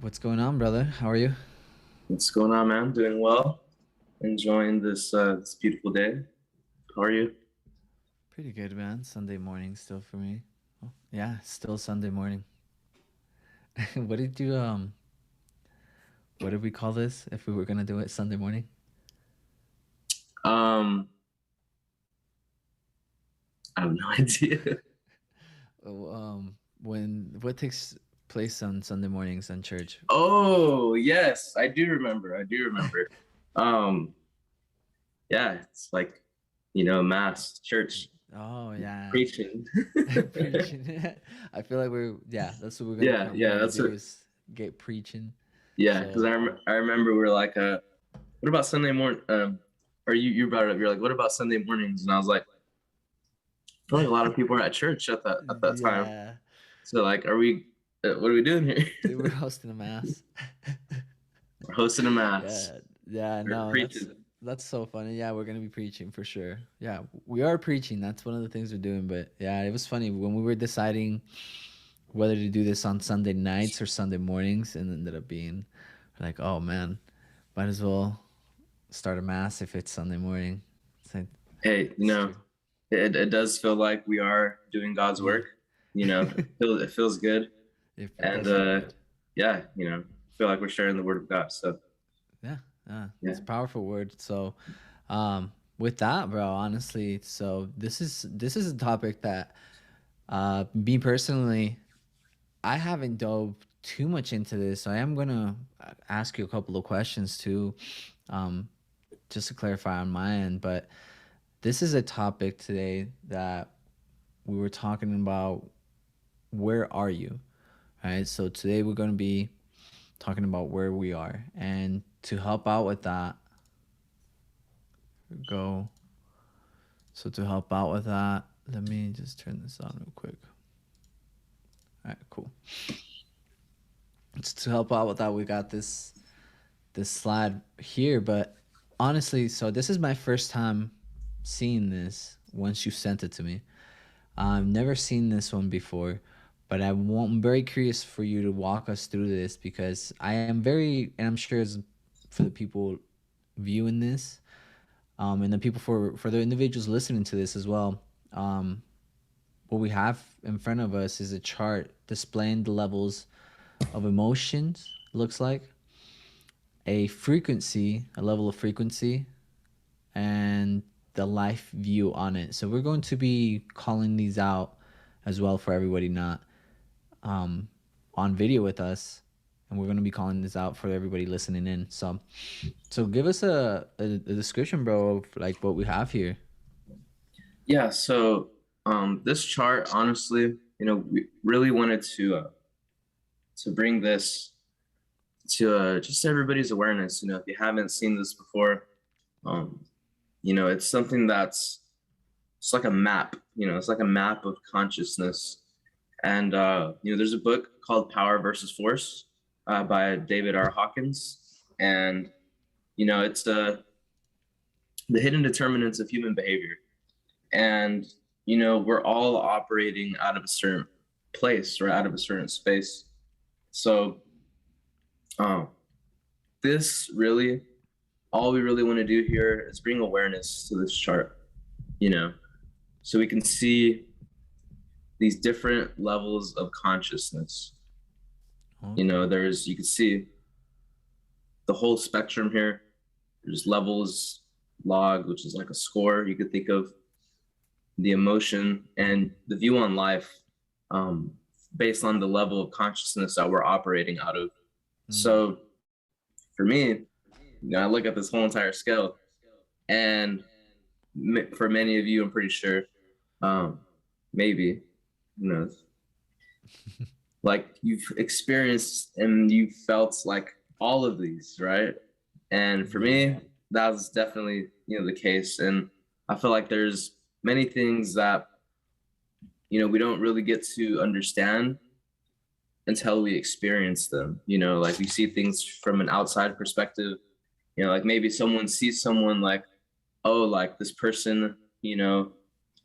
What's going on, brother? How are you? What's going on, man? Doing well. Enjoying this beautiful day. How are you? Pretty good, man. Sunday morning still for me. Oh, yeah, still Sunday morning. what did you what did we call this if we were gonna do it Sunday morning? Um, I have no idea. Oh, when what takes place on Sunday mornings in church? Oh, yes, I do remember. I do remember. Um, yeah, it's like, mass, church, Oh yeah. preaching. Preaching. I feel like that's what Yeah, we're yeah, gonna that's do what. is get preaching. Yeah, because So I remember we were like, what about Sunday morning? Or you brought it up. You're like, what about Sunday mornings? And I was like, I feel like a lot of people are at church at that time. yeah, So like, what are we doing here? dude, we're hosting a mass. We're hosting a mass. Yeah, yeah, We're no, preaching. that's so funny. Yeah, we're gonna be preaching for sure. Yeah, we are preaching. That's one of the things we're doing. But yeah, it was funny when we were deciding whether to do this on Sunday nights or Sunday mornings, and ended up being like, oh man, might as well start a mass if it's Sunday morning. It's like Hey, it's true. it does feel like we are doing God's Yeah, work. It feels good, it and does feel good. yeah, feel like we're sharing the word of God. So Yeah, yeah, it's yeah, a powerful word. So, with that, bro, honestly, so this is a topic that, me personally, I haven't dove too much into this. So I am gonna ask you a couple of questions too, um, just to clarify on my end. But this is a topic today that we were talking about. Where are you? Right. So today we're gonna be talking about where we are, and to help out with that, go. So to help out with that, let me just turn this on real quick. All right, cool. To help out with that, we got this slide here, but honestly, so this is my first time seeing this once you sent it to me. I've never seen this one before, but I'm very curious for you to walk us through this because I am very, and I'm sure it's for the people viewing this, and the people for the individuals listening to this as well. What we have in front of us is a chart displaying the levels of emotions. Looks like a level of frequency, and the life view on it. So we're going to be calling these out as well for everybody not um, on video with us, and we're going to be calling this out for everybody listening in. So give us a description, bro, of like what we have here. yeah. So this chart, honestly, we really wanted to bring this to just everybody's awareness. If you haven't seen this before, um, it's something that's it's like a map. It's like a map of consciousness. And there's a book called Power versus Force by David R. Hawkins, and it's the hidden determinants of human behavior. And we're all operating out of a certain place or out of a certain space. So um, this really, all we really want to do here is bring awareness to this chart. You know, so we can see these different levels of consciousness. Okay. You can see the whole spectrum here. There's levels, log, which is like a score. You could think of the emotion and the view on life um, based on the level of consciousness that we're operating out of. Mm. So for me, I look at this whole entire scale, and for many of you, I'm pretty sure, um, maybe, who knows, like you've experienced and you felt like all of these, right? And for Yeah. me, that was definitely the case. And I feel like there's many things that we don't really get to understand until we experience them. Like we see things from an outside perspective. Like maybe someone sees someone like, oh, like this person,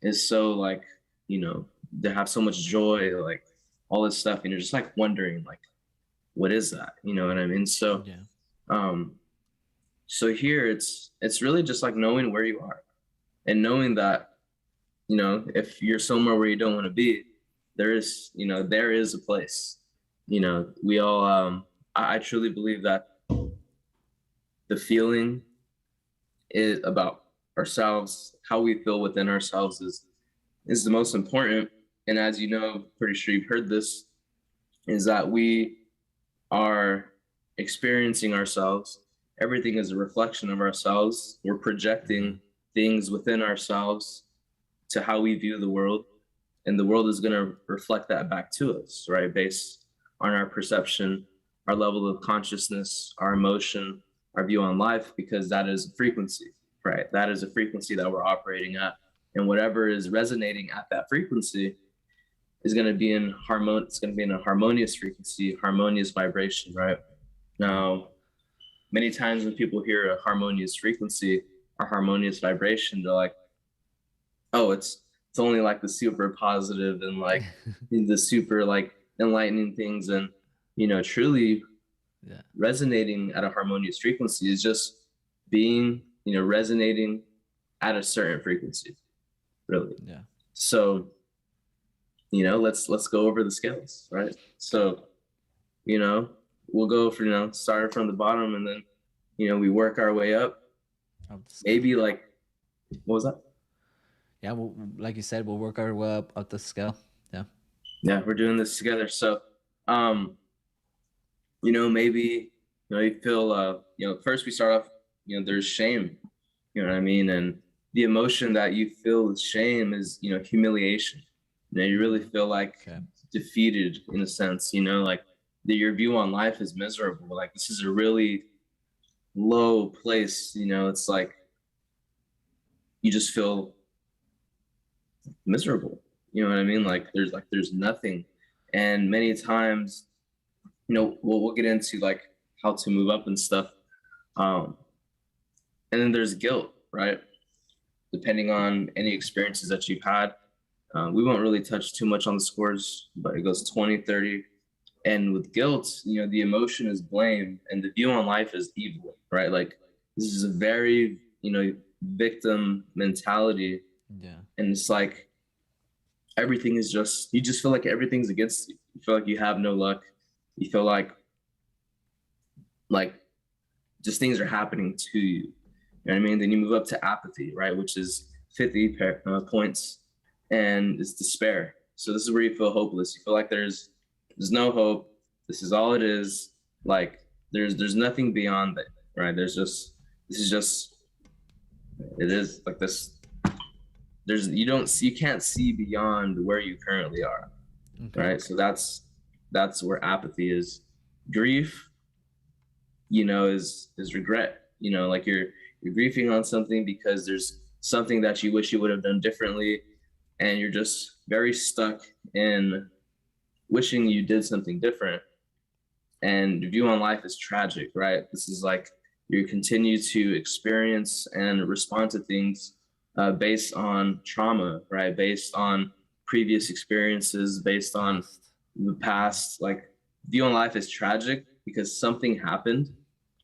is so like, they have so much joy, like all this stuff, and you're just like wondering, like, what is that? You know what I mean? So Yeah. um so here it's really just like knowing where you are and knowing that, you know, if you're somewhere where you don't want to be, there is, you know, there is a place. You know, we all I truly believe that the feeling is about ourselves, how we feel within ourselves is the most important. And as you know, pretty sure you've heard this, is that we are experiencing ourselves. Everything is a reflection of ourselves. We're Hmm. projecting things within ourselves to how we view the world. And the world is going to reflect that back to us, right? Based on our perception, our level of consciousness, our emotion, our view on life, because that is a frequency, right? That is a frequency that we're operating at. And whatever is resonating at that frequency is going to be in it's going to be in a harmonious frequency, harmonious vibration, right? Yeah. Now, many times when people hear a harmonious frequency or harmonious vibration, they're like, oh, it's only like the super positive and like the super like enlightening things. And you know, truly Yeah. resonating at a harmonious frequency is just being, you know, resonating at a certain frequency, really. Yeah. So, you know, let's go over the scales, right? So, you know, we'll go for, you know, start from the bottom and then, you know, we work our way up. Up the scale. Maybe like, what was that? Yeah. Well, like you said, we'll work our way up the scale. Yeah. Yeah, we're doing this together. So, um, you know, maybe, you know, you feel, you know, first we start off, you know, there's shame, you know what I mean? And the emotion that you feel with shame is, you know, humiliation. You know, you really feel like Okay. defeated in a sense, you know, like your view on life is miserable. Like this is a really low place, you know, it's like you just feel miserable. You know what I mean? Like there's nothing. And many times, you know, we'll get into like how to move up and stuff. Um, and then there's guilt, right? Depending on any experiences that you've had. We won't really touch too much on the scores, but it goes 20, 30. And with guilt, you know, the emotion is blame and the view on life is evil, right? Like this is a very, you know, victim mentality. Yeah. And it's like everything is just, you just feel like everything's against you. You feel like you have no luck. You feel like just things are happening to you. You know what I mean? Then you move up to apathy, right? Which is 50 points, and it's despair. So this is where you feel hopeless. You feel like there's no hope. This is all it is. Like there's nothing beyond it, right? There's just this is just it is like this. There's you can't see beyond where you currently are, Okay. right? So that's where apathy is. Grief, you know, is regret. You know, like you're grieving on something because there's something that you wish you would have done differently, and you're just very stuck in wishing you did something different. And your view on life is tragic, right? This is like you continue to experience and respond to things based on trauma, right? Based on previous experiences, based on Past. the Yeah. past. Like view on life is tragic because something happened,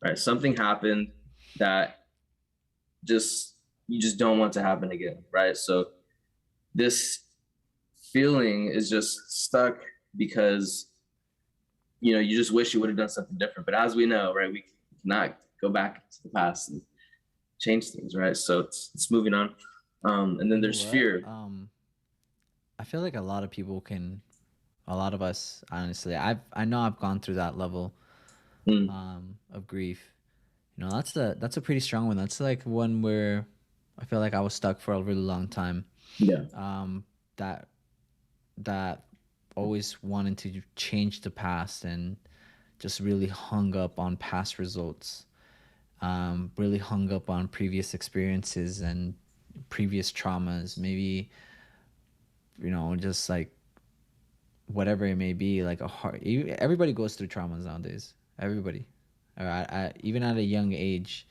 right? Something happened that just you just don't want to happen again, right? So this feeling is just stuck because you know you just wish you would have done something different. But as we know, right, we cannot go back to the past and change things, right? So it's moving on. And then You know there's what? fear. I feel like a lot of people can, a lot of us, honestly, I know I've gone through that level Mm, of grief. You know, that's a pretty strong one. That's like one where I feel like I was stuck for a really long time. yeah. Um, that that always wanted to change the past and just really hung up on past results. Really hung up on previous experiences and previous traumas. Maybe, you know, just like whatever it may be, like a heart. Everybody goes through traumas nowadays. Everybody, even at a young age,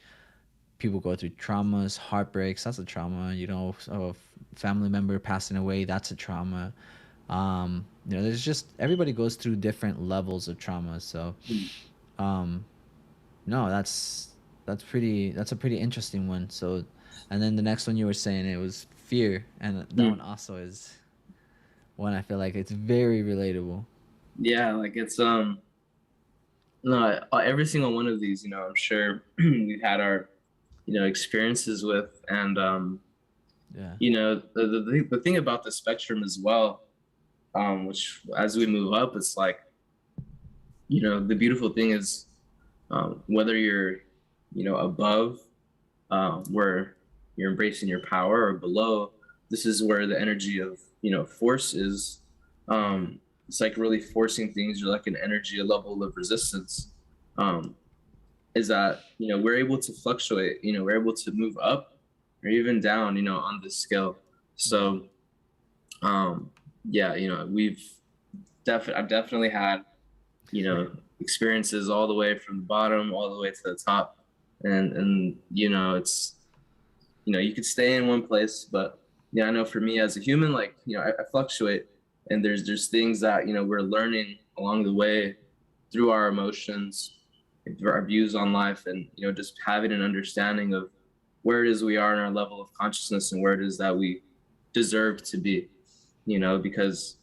people go through traumas, heartbreaks. That's a trauma. You know, a family member passing away. That's a trauma. there's just everybody goes through different levels of trauma. So, Mm. um, no, that's a pretty interesting one. So, and then the next one you were saying it was fear, and that one Mm. also is one I feel like it's very relatable. Yeah, like it's no, every single one of these, I'm sure we've had our, experiences with, and Yeah, the thing about the spectrum as well, which as we move up, it's like, the beautiful thing is, whether you're, above, where you're embracing your power, or below, this is where the energy of, force is. yeah, It's like really forcing things. You're like an energy, a level of resistance. Um, is that we're able to fluctuate. We're able to move up or even down. On this scale. yeah, So um, yeah, I've definitely had experiences all the way from the bottom all the way to the top, and it's you could stay in one place, but yeah, I know for me as a human, like I fluctuate, and there's things that we're learning along the way through our emotions, through our views on life, and just having an understanding of where it is we are in our level of consciousness and where it is that we deserve to be, because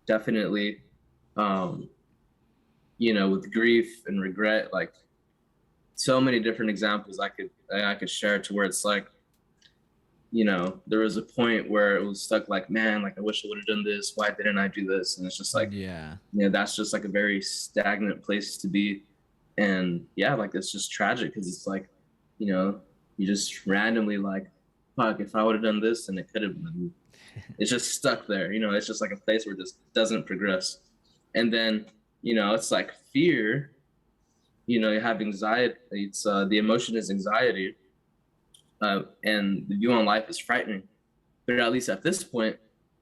definitely, um, with grief and regret, like so many different examples I could share to where it's like there was a point where it was stuck like, man, like I wish I would have done this. Why didn't I do this? And it's just like, yeah, that's just like a very stagnant place to be. And yeah, like it's just tragic because it's like, you know, you just randomly like, fuck, if I would have done this and it could have been, it's just stuck there. It's just like a place where it just doesn't progress. And then, it's like fear, you have anxiety. It's the emotion is anxiety, and the view on life is frightening. But at least at this point,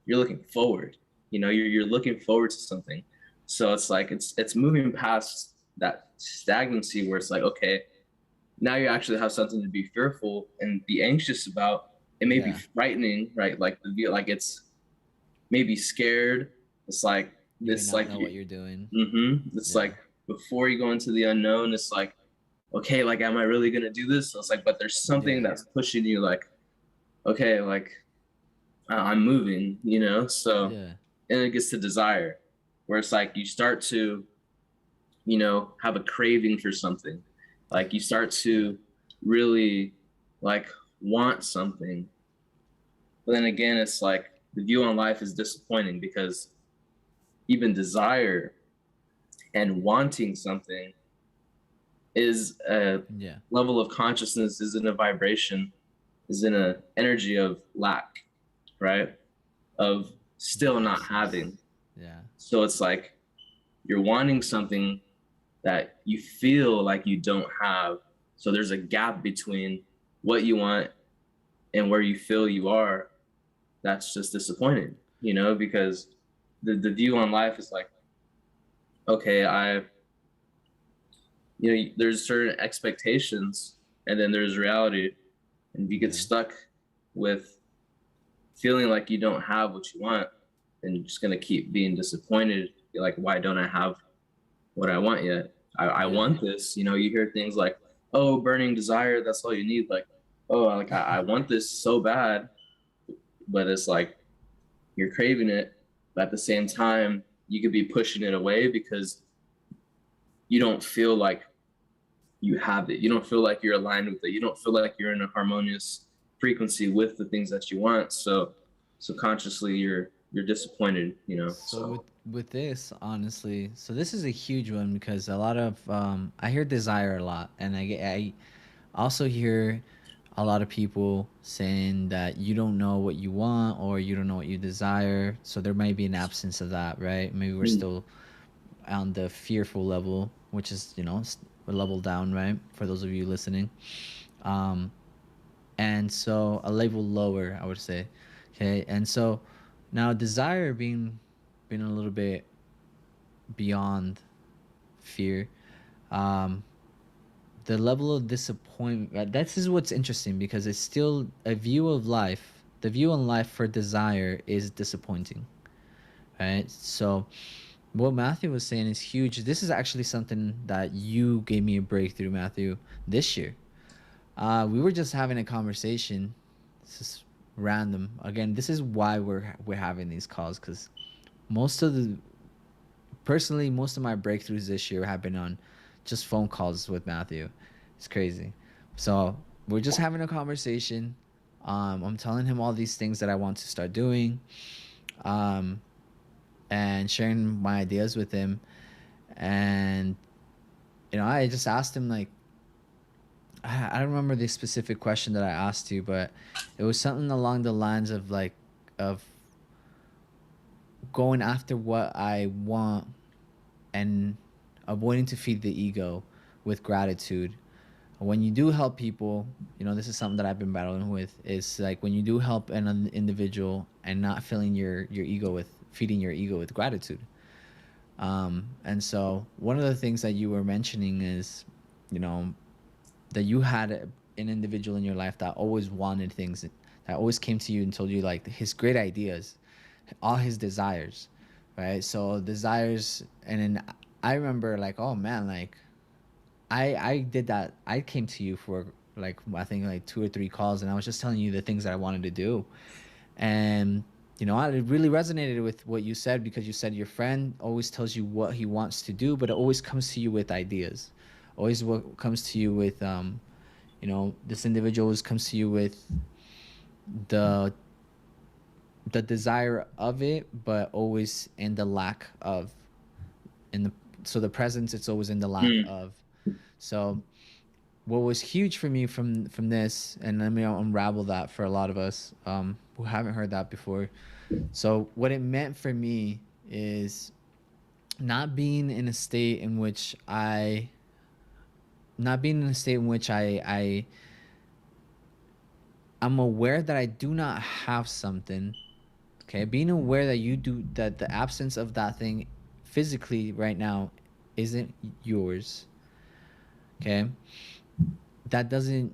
you're looking forward. You're looking forward to something. So it's like it's moving past that stagnancy where it's like, okay, now you actually have something to be fearful and be anxious about. It may be yeah. frightening, right? Like the view, like it's maybe scared. It's like You may this, not like know what you're doing. it's Yeah, like before you go into the unknown, it's like, okay, like am I really gonna do this? So it's like, but there's something yeah, that's pushing you, like, okay, like I'm moving, so, yeah, and it gets to desire, where it's like you start to, have a craving for something. Like you start yeah, to really like want something. But then again, it's like the view on life is disappointing because even desire and wanting something is a yeah, level of consciousness, is in a vibration, is in a energy of lack, right? Of still not scarcity. having. Yeah, So it's like you're wanting something that you feel like you don't have. So there's a gap between what you want and where you feel you are. That's just disappointing, because the view on life is like, okay, there's certain expectations and then there's reality. And if you get yeah, stuck with feeling like you don't have what you want, then you're just going to keep being disappointed. You're like, why don't I have what I want yet? I yeah, want this. You hear things like, oh, burning desire, that's all you need. Like, oh, like I want this so bad, but it's like you're craving it. But at the same time, you could be pushing it away because you don't feel like you have it. You don't feel like you're aligned with it. You don't feel like you're in a harmonious frequency with the things that you want. So subconsciously you're disappointed, So So with this, honestly, so this is a huge one because a lot of I hear desire a lot, and I also hear a lot of people saying that you don't know what you want or you don't know what you desire. So there might be an absence of that, right? Maybe we're mm, still on the fearful level, which is a level down, right? For those of you listening, um, and so a level lower, I would say. Okay, and so now desire being a little bit beyond fear. Um, the level of disappointment. This is what's interesting because it's still a view of life. The view on life for desire is disappointing, right? So what Matthew was saying is huge. This is actually something that you gave me a breakthrough, Matthew, this year. We were just having a conversation. This is random. Again, this is why we're having these calls, because most of the personally most of my breakthroughs this year have been on just phone calls with Matthew. It's crazy. So we're just having a conversation. I'm telling him all these things that I want to start doing, um, and sharing my ideas with him. And I just asked him, like, I don't remember the specific question that I asked you, but it was something along the lines of like of going after what I want and avoiding to feed the ego with gratitude. When you do help people, this is something that I've been battling with. Is like when you do help an individual and not filling your ego with feeding your ego with gratitude. And so one of the things that you were mentioning is, you know, that you had an individual in your life that always wanted things, that always came to you and told you like his great ideas, all his desires, right? So desires, and then I remember like, oh man, like I did that. I came to you for like I think like 2 or 3 calls, and I was just telling you the things that I wanted to do, and I it really resonated with what you said, because you said your friend always tells you what he wants to do, but it always comes to you with ideas, always what comes to you with this individual always comes to you with the the desire of it, but always in the lack of, in the so the presence, it's always in the lack Mm. of. So what was huge for me from this, and let me unravel that for a lot of us who haven't heard that before. So what it meant for me is not being in a state in which I not being in a state in which I'm aware that I do not have something. Okay, being aware that you do, that the absence of that thing physically right now isn't yours. Okay, that doesn't,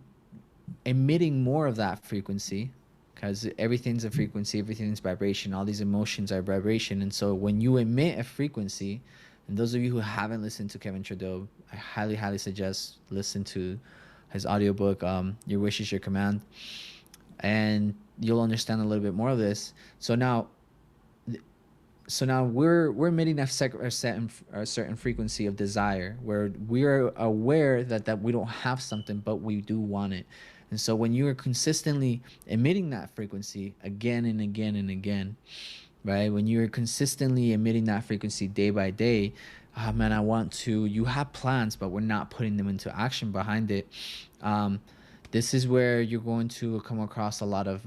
emitting more of that frequency, because everything's a frequency, everything's vibration, all these emotions are vibration. And so when you emit a frequency, and those of you who haven't listened to Kevin Trudeau, I highly highly suggest listen to his audiobook, Your Wish Is Your Command, and you'll understand a little bit more of this. So now we're emitting a certain frequency of desire, where we're aware that we don't have something, but we do want it. And so when you are consistently emitting that frequency again and again and again, right? When you're consistently emitting that frequency day by day, oh man, I want to. You have plans, but we're not putting them into action behind it. Um, this is where you're going to come across a lot of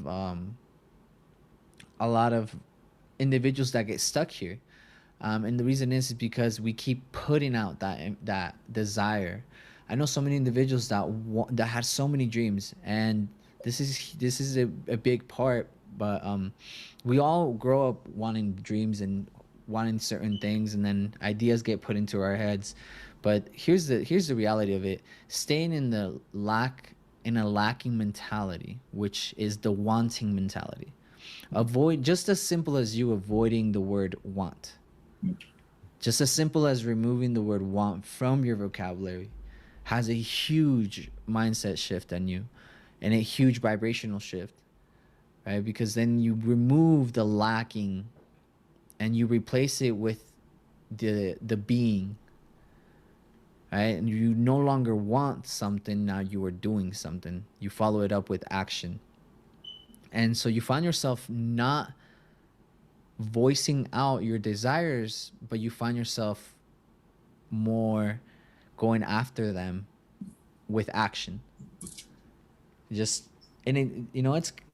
individuals that get stuck here. And the reason is because we keep putting out that desire. I know so many individuals that had so many dreams, and this is a big part. But we all grow up wanting dreams and wanting certain things, and then ideas get put into our heads. But here's the reality of it: staying in a lacking mentality, which is the wanting mentality. Avoid, just as simple as you avoiding the word want, just as simple as removing the word want from your vocabulary, has a huge mindset shift on you, and a huge vibrational shift, right? Because then you remove the lacking and you replace it with the being, right? And you no longer want something, now you are doing something. You follow it up with action. And so you find yourself not voicing out your desires, but you find yourself more going after them with action. Just, and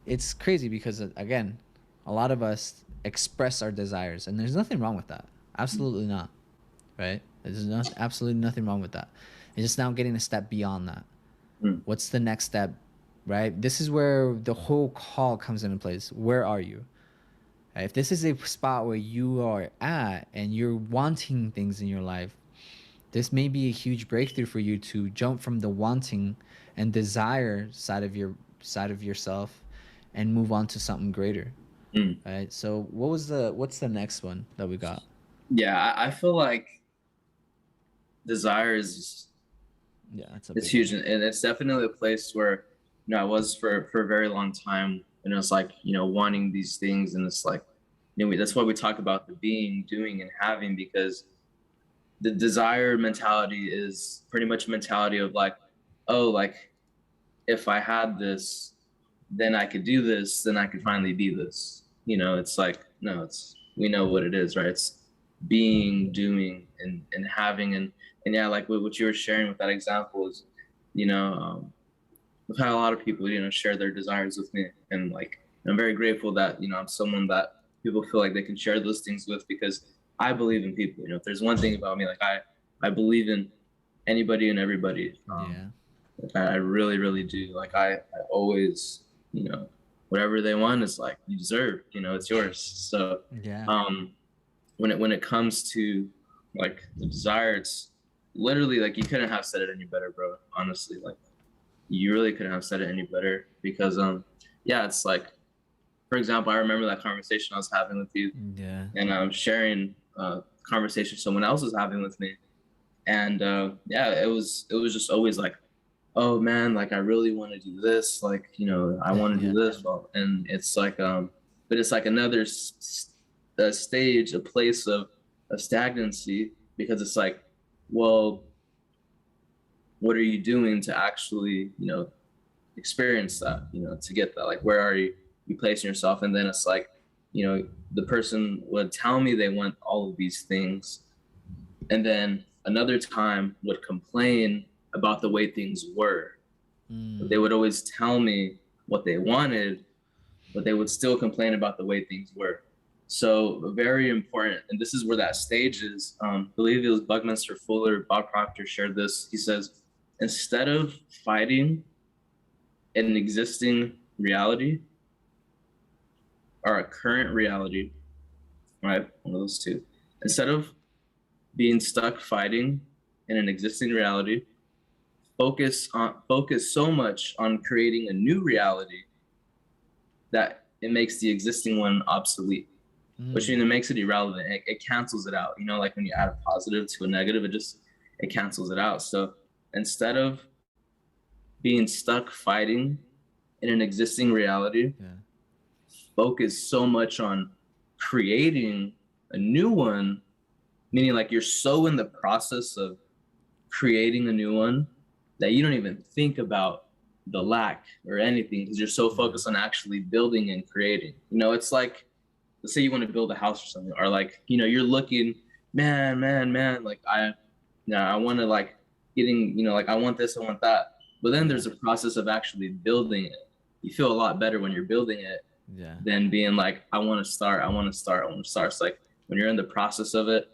it's crazy because again, a lot of us express our desires, and there's nothing wrong with that. Absolutely not, right? There's not absolutely nothing wrong with that. It's just now getting a step beyond that. Mm. What's the next step, right? This is where the whole call comes into place. Where are you? If this is a spot where you are at and you're wanting things in your life, this may be a huge breakthrough for you to jump from the wanting and desire side of yourself and move on to something greater. Mm. right? So what's the next one that we got? Yeah, I feel like desire is Yeah, that's a it's big huge, one. and it's definitely a place where I was for a very long time, and it's like wanting these things, and it's like that's why we talk about the being, doing, and having, because the desire mentality is pretty much a mentality of like, oh, like if I had this, then I could do this, then I could finally be this. It's like, no, it's we know what it is, right? It's being, doing, and having, and yeah, like what you were sharing with that example is, you know, um, I've had a lot of people, share their desires with me, and like I'm very grateful that I'm someone that people feel like they can share those things with, because I believe in people. If there's one thing about me, like I believe in anybody and everybody. Yeah. Like I really, really do. Like I always, whatever they want is like you deserve. It's yours. So, Yeah. um, when it comes to like the desire, it's literally like you couldn't have said it any better, bro. Honestly, like you really couldn't have said it any better, because yeah, it's like, for example, I remember that conversation I was having with you, Yeah. and I'm sharing conversation someone else was having with me, and yeah, it was just always like, oh man, like I really want to do this, like I want to do Yeah. this, well, and it's like but it's like another a stage, a place of stagnancy, because it's like, well, what are you doing to actually experience that, to get that, like where are you placing yourself? And then it's like, the person would tell me they want all of these things, and then another time would complain about the way things were. But they Mm. would always tell me what they wanted, but they would still complain about the way things were. So very important, and this is where that stage is. I believe it was Buckminster Fuller, Bob Proctor shared this. He says, instead of fighting an existing reality or a current reality, right? One of those two. Instead of being stuck fighting in an existing reality, focus so much on creating a new reality that it makes the existing one obsolete, which Mm. means it makes it irrelevant. It cancels it out. Like when you add a positive to a negative, it cancels it out. So instead of being stuck fighting in an existing reality, Yeah. focus so much on creating a new one, meaning like you're so in the process of creating a new one that you don't even think about the lack or anything, because you're so Yeah. focused on actually building and creating. It's like, let's say you want to build a house or something, or like, you're looking, man, like I want to like getting, like I want this, I want that. But then Yeah. there's a process of actually building it. You feel a lot better when you're building it Yeah. than being like, I want to start, I want to start, I want to start. It's like when you're in the process of it,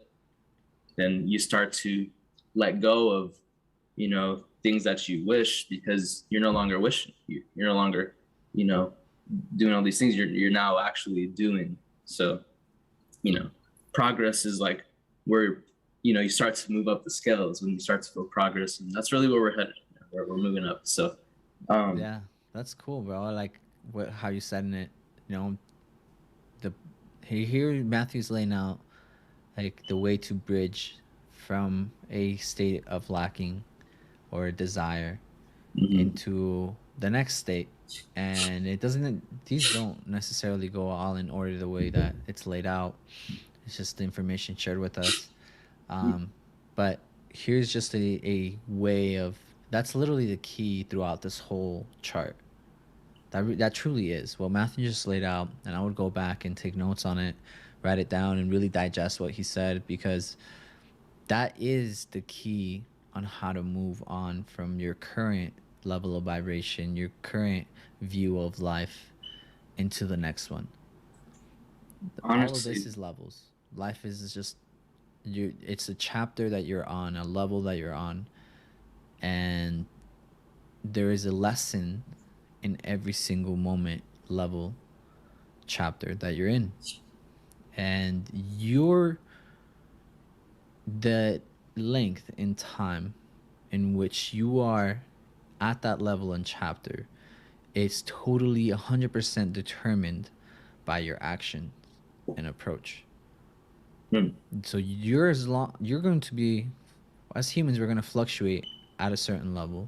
then you start to let go of things that you wish, because you're no longer wishing, you're no longer you know doing all these things, you're now actually doing. So you know progress is like where you start to move up the scales, when you start to feel progress, and that's really where we're headed. We're moving up. So um Yeah. That's cool, bro. I like how you said in it. You know, the here Matthew's laying out like the way to bridge from a state of lacking or desire mhm. into the next state, and it doesn't these don't necessarily go all in order the way that it's laid out. It's just the information shared with us. um, but here's just a way of that's literally the key throughout this whole chart. That truly is what Matthew just laid out, and I would go back and take notes on it, write it down, and really digest what he said, because that is the key on how to move on from your current level of vibration, your current view of life, into the next one. All of this Honestly, is levels. Life is just you. It's a chapter that you're on, a level that you're on, and there is a lesson in every single moment, level, chapter that you're in, and you're the length in time in which you are at that level and chapter, it's totally 100% determined by your action and approach. Hmm. So you're going to be, as humans, we're going to fluctuate at a certain level,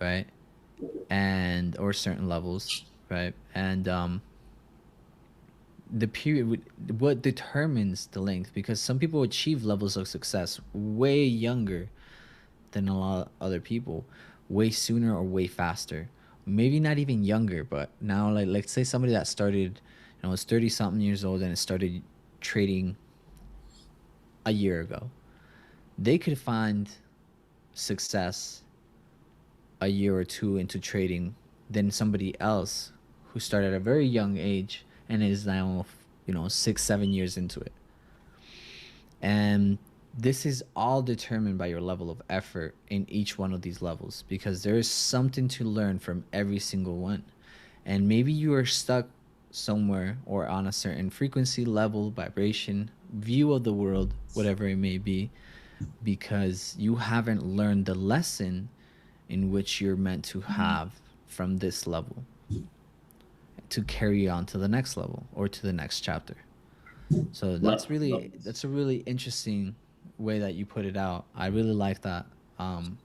right? And or certain levels, right? And the period what determines the length, because some people achieve levels of success way younger than a lot of other people, way sooner or way faster. Maybe not even younger, but now, like, let's say somebody that started, was 30 something years old and started trading a year ago. They could find success a year or two into trading than somebody else who started at a very young age and is now, 6 7 years into it. And this is all determined by your level of effort in each one of these levels, because there is something to learn from every single one. And maybe you are stuck somewhere or on a certain frequency, level, vibration, view of the world, whatever it may be, because you haven't learned the lesson in which you're meant to have from this level to carry on to the next level or to the next chapter. So that's a really interesting way that you put it out. I really like that. Um,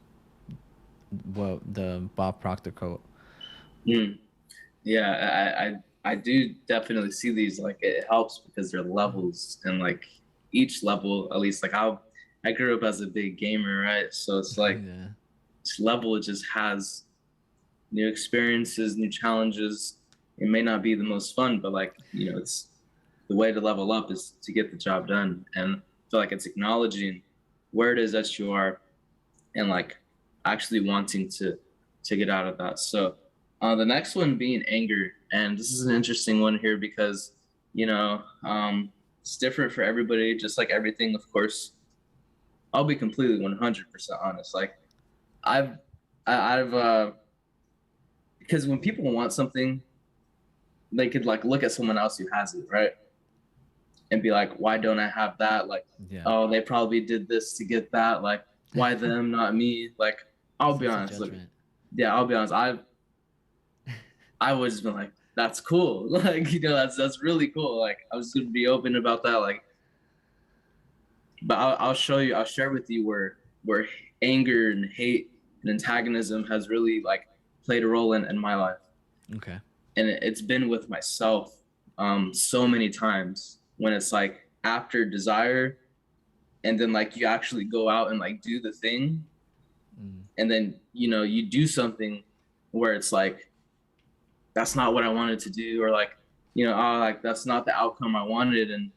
well, the Bob Proctor quote. Hmm. Yeah, I do definitely see these. Like, it helps because they're levels, and like each level, at least like I grew up as a big gamer, right? So it's like Yeah. each level just has new experiences, new challenges. It may not be the most fun, but like, it's the way to level up is to get the job done. And I feel like it's acknowledging where it is that you are, and like actually wanting to get out of that. So the next one being anger, and this is an interesting one here because it's different for everybody, just like everything. Of course, I'll be completely 100% honest. Like, I've I've because when people want something, they could like look at someone else who has it, right, and be like, why don't I have that? Like, Yeah. oh, they probably did this to get that. Like, why them, not me? Like, I'll be Sense of honest. Like, judgment. yeah, I'll be honest. I would just been like, that's cool. Like, that's really cool. Like, I was gonna be open about that. Like, but I'll show you. I'll share with you where anger and hate and antagonism has really like played a role in my life, Okay. and it's been with myself so many times when it's like after desire, and then like you actually go out and like do the thing, Mm. and then you do something where it's like that's not what I wanted to do, or like, oh, like that's not the outcome I wanted. And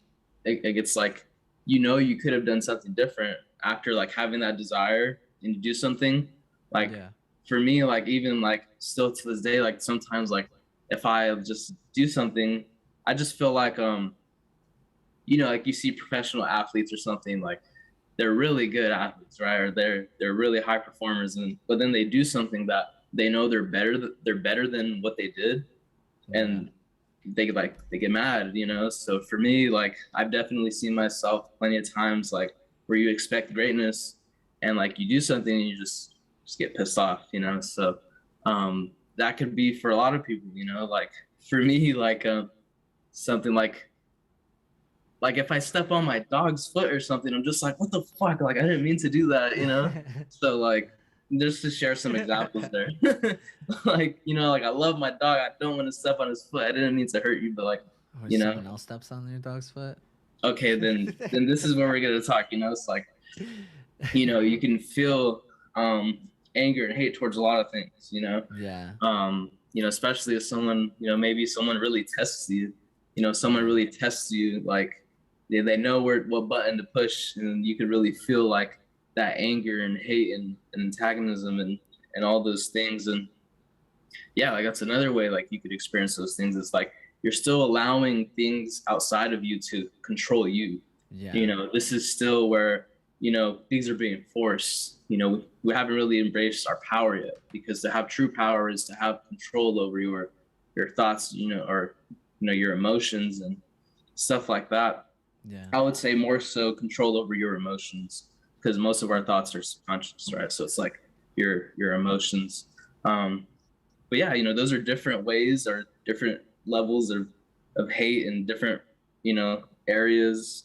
it gets like, you could have done something different after like having that desire and you do something. Like, Yeah. for me, like even like still to this day, like sometimes like if I just do something, I just feel like like you see professional athletes or something, like they're really good athletes, right? Or they're really high performers, and but then they do something that they know they're better than what they did, Yeah. and they get mad, So for me, like I've definitely seen myself plenty of times, like where you expect greatness, and like you do something and you just get pissed off, So that could be for a lot of people, Like for me, like something like if I step on my dog's foot or something, I'm just like, what the fuck? Like I didn't mean to do that. So like just to share some examples there. Like, like I love my dog. I don't want to step on his foot. I didn't mean to hurt you, but like, Or you know, someone else steps on your dog's foot. okay, then this is where we're gonna talk, It's like, you can feel anger and hate towards a lot of things. Yeah. Especially if someone, maybe someone really tests you, someone really tests you, like they know what button to push, and you could really feel like that anger and hate and antagonism and all those things. And yeah, like that's another way like you could experience those things. It's like you're still allowing things outside of you to control you. Yeah. This is still where things are being forced. We haven't really embraced our power yet, because to have true power is to have control over your thoughts, or your emotions and stuff like that. Yeah. I would say more so control over your emotions, because most of our thoughts are subconscious, right? So it's like your emotions. But yeah, those are different ways or different levels of of hate in different, areas.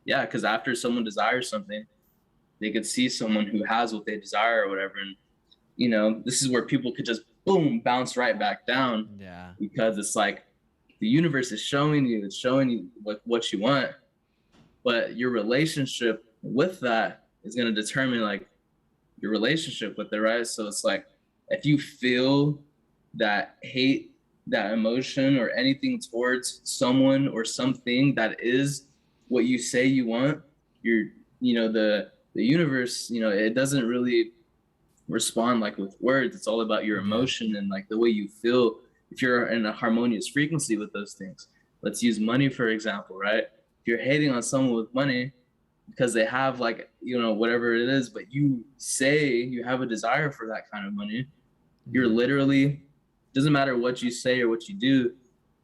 Yeah, because after someone desires something, they could see someone who has what they desire or whatever, and this is where people could just boom bounce right back down Yeah. because it's like the universe is showing you, it's showing you what you want, but your relationship with that is going to determine like your relationship with it, right? So it's like if you feel that hate, that emotion, or anything towards someone or something that is what you say you want, you're, the universe, it doesn't really respond like with words. It's all about your Yeah. emotion and like the way you feel. If you're in a harmonious frequency with those things, let's use money for example, right? If you're hating on someone with money because they have like whatever it is, but you say you have a desire for that kind of money, you're Yeah. literally, doesn't matter what you say or what you do,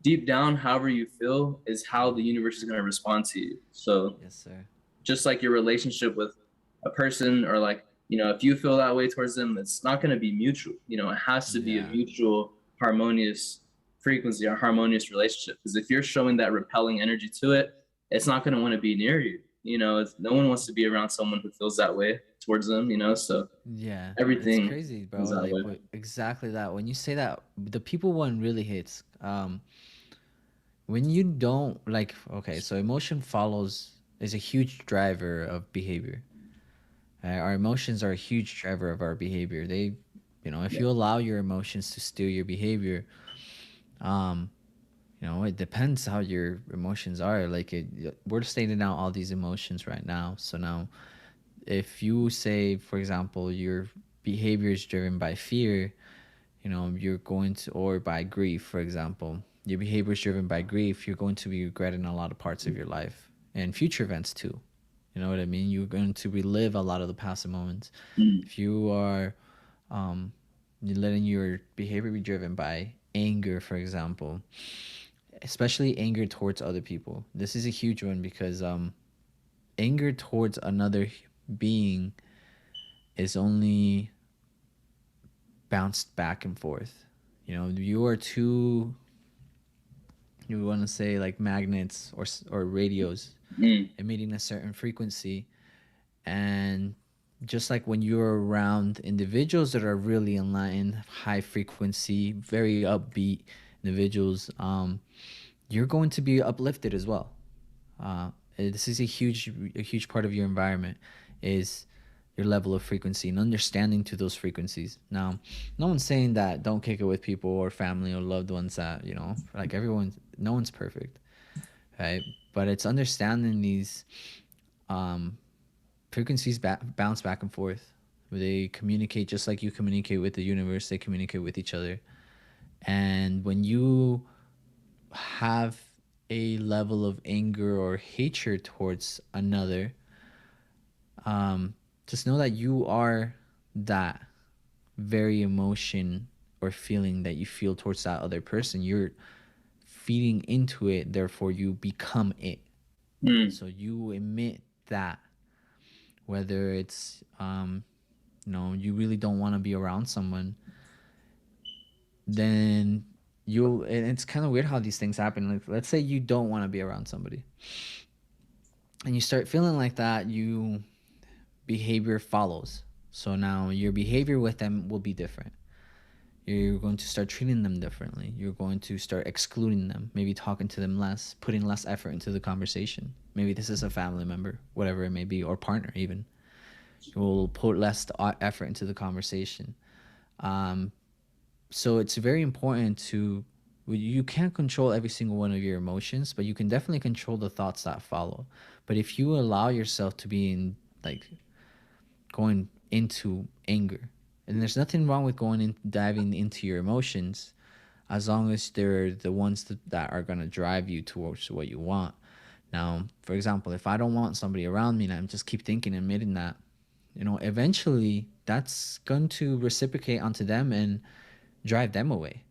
deep down however you feel is how the universe is going to respond to you. So Yes, sir. just like your relationship with a person, or like if you feel that way towards them, it's not going to be mutual. It has to be a Yeah. mutual harmonious frequency or harmonious relationship, because if you're showing that repelling energy to it, it's not going to want to be near you. No one wants to be around someone who feels that way towards them, so Yeah. It's everything crazy, bro. is that Like way. what exactly that. When you say that, the people one really hits. When you don't like, okay, so emotion follows is a huge driver of behavior. Our emotions are a huge driver of our behavior. They, if Yeah. you allow your emotions to steer your behavior, um, it depends how your emotions are. Like we're stating out all these emotions right now. So now, if you say, for example, your behavior is driven by fear, you're going to, or by grief, for example, your behavior is driven by grief, you're going to be regretting a lot of parts of your life and future events too. You know what I mean? You're going to relive a lot of the past moments. Mm. If you are um, you're letting your behavior be driven by anger, for example, especially anger towards other people. This is a huge one because anger towards another being is only bounced back and forth. You are two, you want to say like magnets or radios Mm. emitting a certain frequency, and just like when you're around individuals that are really enlightened, high frequency, very upbeat individuals, you're going to be uplifted as well. This is a huge part of your environment is your level of frequency and understanding to those frequencies. Now, no one's saying that don't kick it with people or family or loved ones that, like everyone, no one's perfect, right? But it's understanding these um, frequencies bounce back and forth. They communicate just like you communicate with the universe, they communicate with each other. And when you have a level of anger or hatred towards another, just know that you are that very emotion or feeling that you feel towards that other person. You're feeding into it, therefore you become it. Mm. So you emit that, whether it's you really don't want to be around someone, then you and it's kind of weird how these things happen. Like let's say you don't want to be around somebody and you start feeling like that, you behavior follows. So now your behavior with them will be different. You're going to start treating them differently. You're going to start excluding them, maybe talking to them less, putting less effort into the conversation. Maybe this is a family member, whatever it may be, or partner even. You will put less effort into the conversation. Um, so it's very important to, you can't control every single one of your emotions, but you can definitely control the thoughts that follow. But if you allow yourself to be in like going into anger, and there's nothing wrong with going in diving into your emotions as long as they're the ones that are going to drive you towards what you want. Now, for example, if I don't want somebody around me and I just keep thinking and admitting that, eventually that's going to reciprocate onto them and drive them away.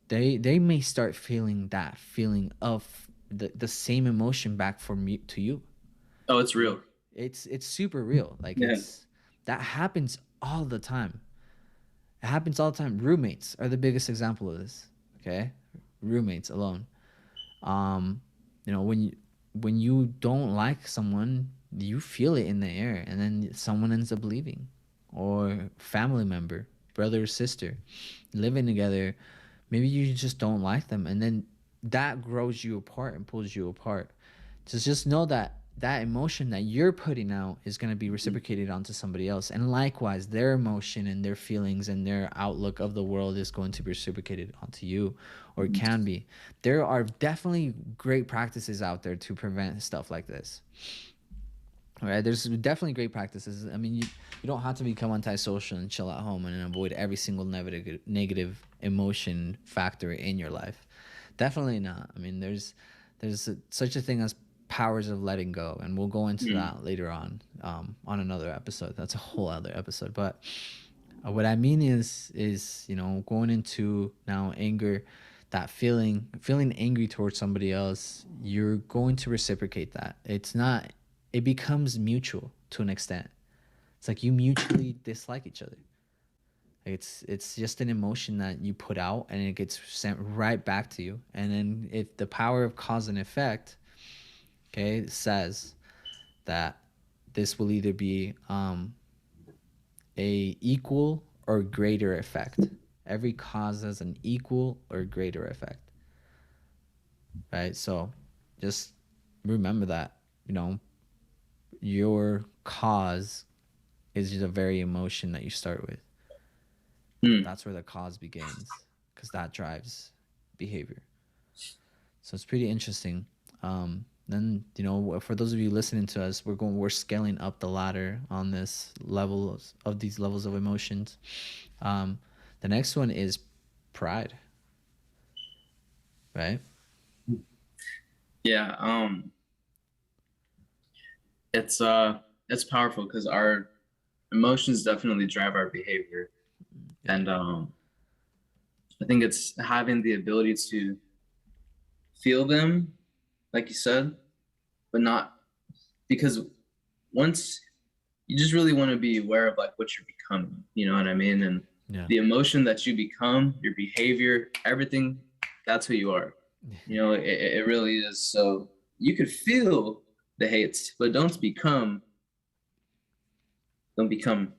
They may start feeling that feeling of the same emotion back from you to you. Oh, it's real. It's super real. Like Yeah. it's that happens all the time. It happens all the time. Roommates are the biggest example of this. Okay, roommates alone. um when you don't like someone, you feel it in the air, and then someone ends up leaving, or family member, brother or sister, living together, maybe you just don't like them, and then that grows you apart and pulls you apart. Just know that that emotion that you're putting out is going to be reciprocated onto somebody else, and likewise their emotion and their feelings and their outlook of the world is going to be reciprocated onto you, or it can be. There are definitely great practices out there to prevent stuff like this. All right, there's definitely great practices. I mean, you don't have to become antisocial and chill at home and avoid every single negative emotion factor in your life. Definitely not. I mean, there's such a thing as powers of letting go, and we'll go into that later on another episode. That's a whole other episode. But what I mean is going into now anger, that feeling angry towards somebody else, you're going to reciprocate that. It becomes mutual to an extent. It's like you mutually dislike each other. It's just an emotion that you put out, and it gets sent right back to you. And then if the power of cause and effect, okay, says that this will either be a equal or greater effect. Every cause has an equal or greater effect. Right? So just remember that, your cause is just a very emotion that you start with. That's where the cause begins, because that drives behavior. So it's pretty interesting. Then for those of you listening to us, we're scaling up the ladder on this levels of these levels of emotions. The next one is pride, right? Yeah. It's powerful because our emotions definitely drive our behavior, and I think it's having the ability to feel them, like you said, but not, because once you just really want to be aware of like what you're becoming, you know what I mean? And Yeah. the emotion that you become, your behavior, everything, that's who you are. It really is. So you could feel the hate, but don't become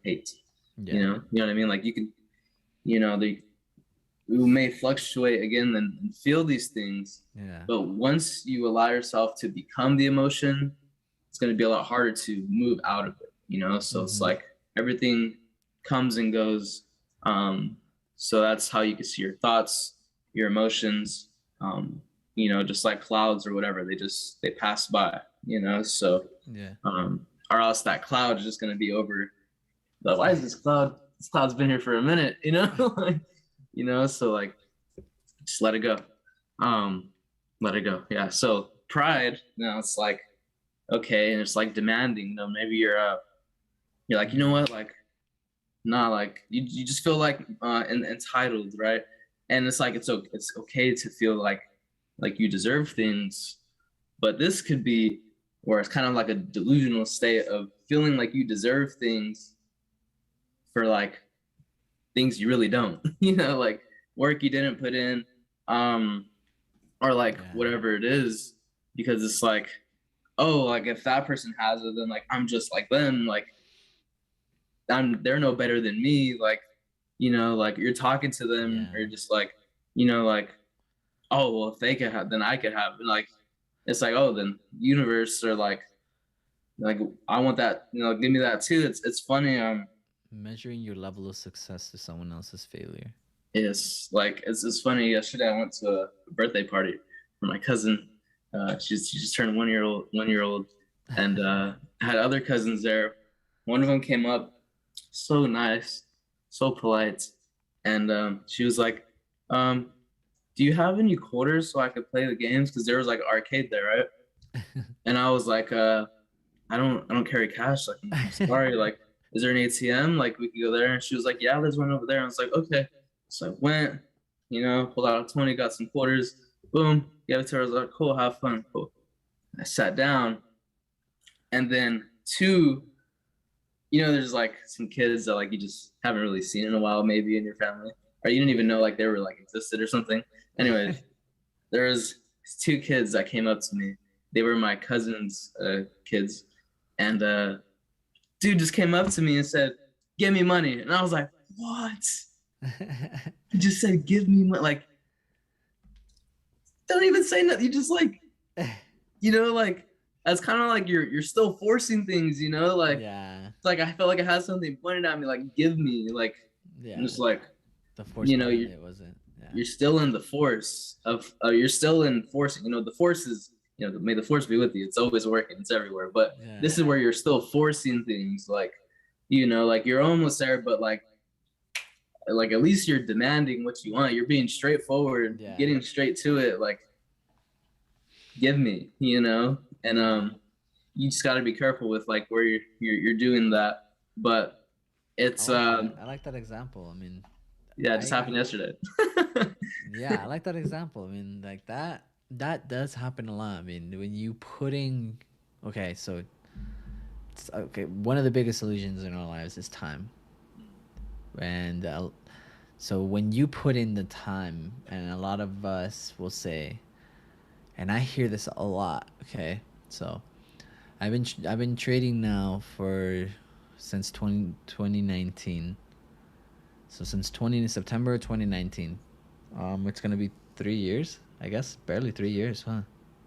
hate. Yeah. You know what I mean? Like you can, we may fluctuate again and feel these things, Yeah. but once you allow yourself to become the emotion, it's going to be a lot harder to move out of it. So it's like everything comes and goes. So that's how you can see your thoughts, your emotions, just like clouds or whatever, they pass by, so Yeah. or else that cloud is just going to be over. But why is this cloud's been here for a minute, like, so like just let it go. Let it go. Yeah. So pride, it's like, okay, and it's like demanding, maybe you're like, you know what, like, nah, like you just feel like entitled, right? And it's like it's okay to feel like you deserve things, but this could be where it's kind of like a delusional state of feeling like you deserve things for like things you really don't, like work you didn't put in, or like whatever it is, because it's like, oh, like if that person has it, then like I'm just like them, like they're no better than me, like, like you're talking to them, or just like, like, oh, well, if they could have, then I could have. And like, it's like, oh, then universe, or like I want that, give me that too. It's funny. Measuring your level of success to someone else's failure. Yes, like it's funny. Yesterday I went to a birthday party for my cousin. She just turned 1 year old, and I had other cousins there. One of them came up, so nice, so polite, and she was like, "Do you have any quarters so I could play the games?" Because there was like an arcade there, right? And I was like, I don't carry cash. Like, I'm sorry. Like, is there an ATM? Like, we could go there. And she was like, yeah, there's one over there. And I was like, okay. So I went, pulled out a 20, got some quarters, boom, gave it to her. I was like, cool, have fun, cool. I sat down, and then there's like some kids that like you just haven't really seen in a while, maybe in your family, or you didn't even know like they were like existed or something. Anyway, there was two kids that came up to me. They were my cousin's kids, and dude just came up to me and said, "Give me money," and I was like, "What?" He just said, "Give me money." Like, don't even say nothing. You just like, like that's kind of like you're still forcing things, like Yeah, it's like I felt like I had something pointed at me, like give me, like I'm yeah. just like, The force behind you're it wasn't. Yeah, you're still in the force of you're still in force. The force is may the force be with you. It's always working. It's everywhere. But yeah, this is where you're still forcing things, like like you're almost there, but like at least you're demanding what you want. You're being straightforward, yeah, getting straight to it. Like give me, and yeah. you just got to be careful with like where you're doing that. But I it's like that. I like that example. I mean, yeah, it just I happened yesterday. yeah, I like that example. I mean, like that does happen a lot. I mean, when you putting okay, so okay, one of the biggest illusions in our lives is time. And so when you put in the time, and a lot of us will say, and I hear this a lot, okay? So I've been trading now for since 2019. So since 20 September 2019. It's going to be 3 years, I guess. Barely 3 years, huh?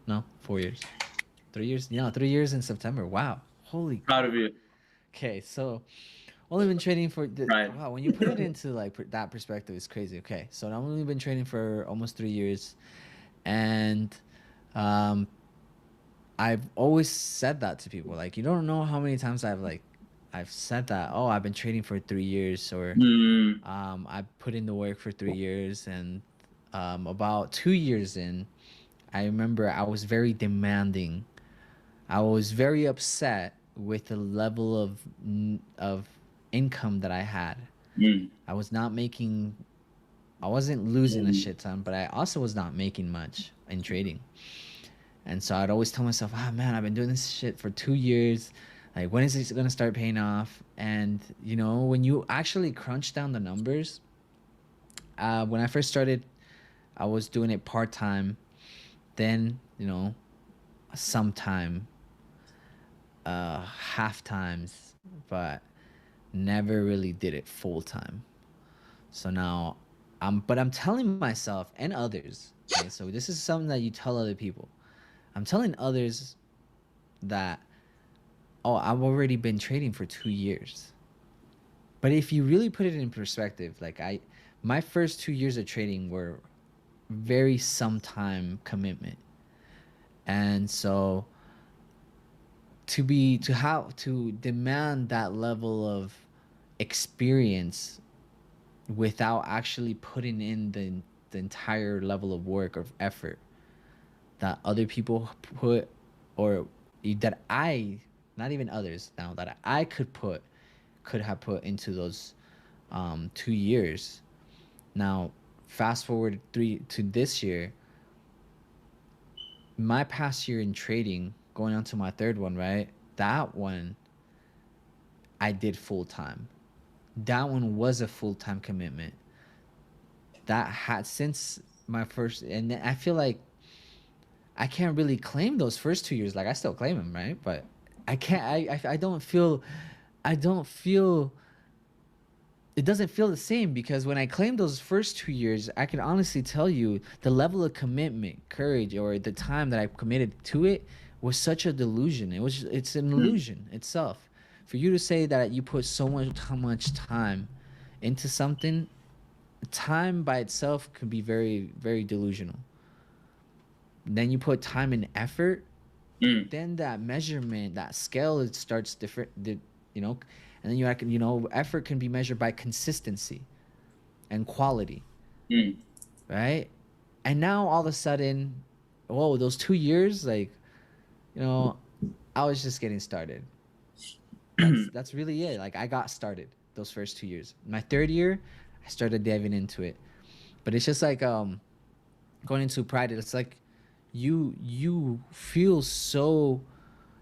No, 4 years. 3 years? Yeah, 3 years in September. Wow. Holy Proud of you, Okay, so only been trading for Ryan. wow. When you put it into like that perspective, it's crazy. Okay, so I've only been trading for almost 3 years, and um, I've always said that to people. Like, you don't know how many times I've said that. Oh, I've been trading for 3 years, or Mm, I put in the work for 3 years, and about 2 years in, I remember I was very demanding. I was very upset with the level of income that I had. mm, I was not making. I wasn't losing a shit ton, but I also was not making much in trading. And so I'd always tell myself, "Ah, man, I've been doing this shit for 2 years. Like, when is this gonna start paying off?" And when you actually crunch down the numbers, when I first started, I was doing it part time. Then, sometime, half times, but never really did it full time. So now but I'm telling myself and others, okay, so this is something that you tell other people. I'm telling others that, oh, I've already been trading for 2 years. But if you really put it in perspective, like my first 2 years of trading were very sometime commitment. And so to demand that level of experience without actually putting in the entire level of work or effort that other people put, or that I not even others now that I could have put into those 2 years. Now fast forward three to this year, my past year in trading, going on to my third one, right? That one I did full time. That one was a full time commitment. That had since my first, and I feel like I can't really claim those first 2 years. Like, I still claim them, right? But I can't. I don't feel. I don't feel. It doesn't feel the same because when I claim those first 2 years, I can honestly tell you the level of commitment, courage, or the time that I committed to it was such a delusion. It's an mm, illusion itself. For you to say that you put so much time into something, time by itself could be very, very delusional. Then you put time and effort, mm, then that measurement, that scale, it starts different, you know, and then effort can be measured by consistency and quality, mm, right? And now all of a sudden, whoa, those 2 years, like, you know, I was just getting started. That's really it. Like, I got started those first 2 years. My third year, I started diving into it. But it's just like going into pride. It's like you feel so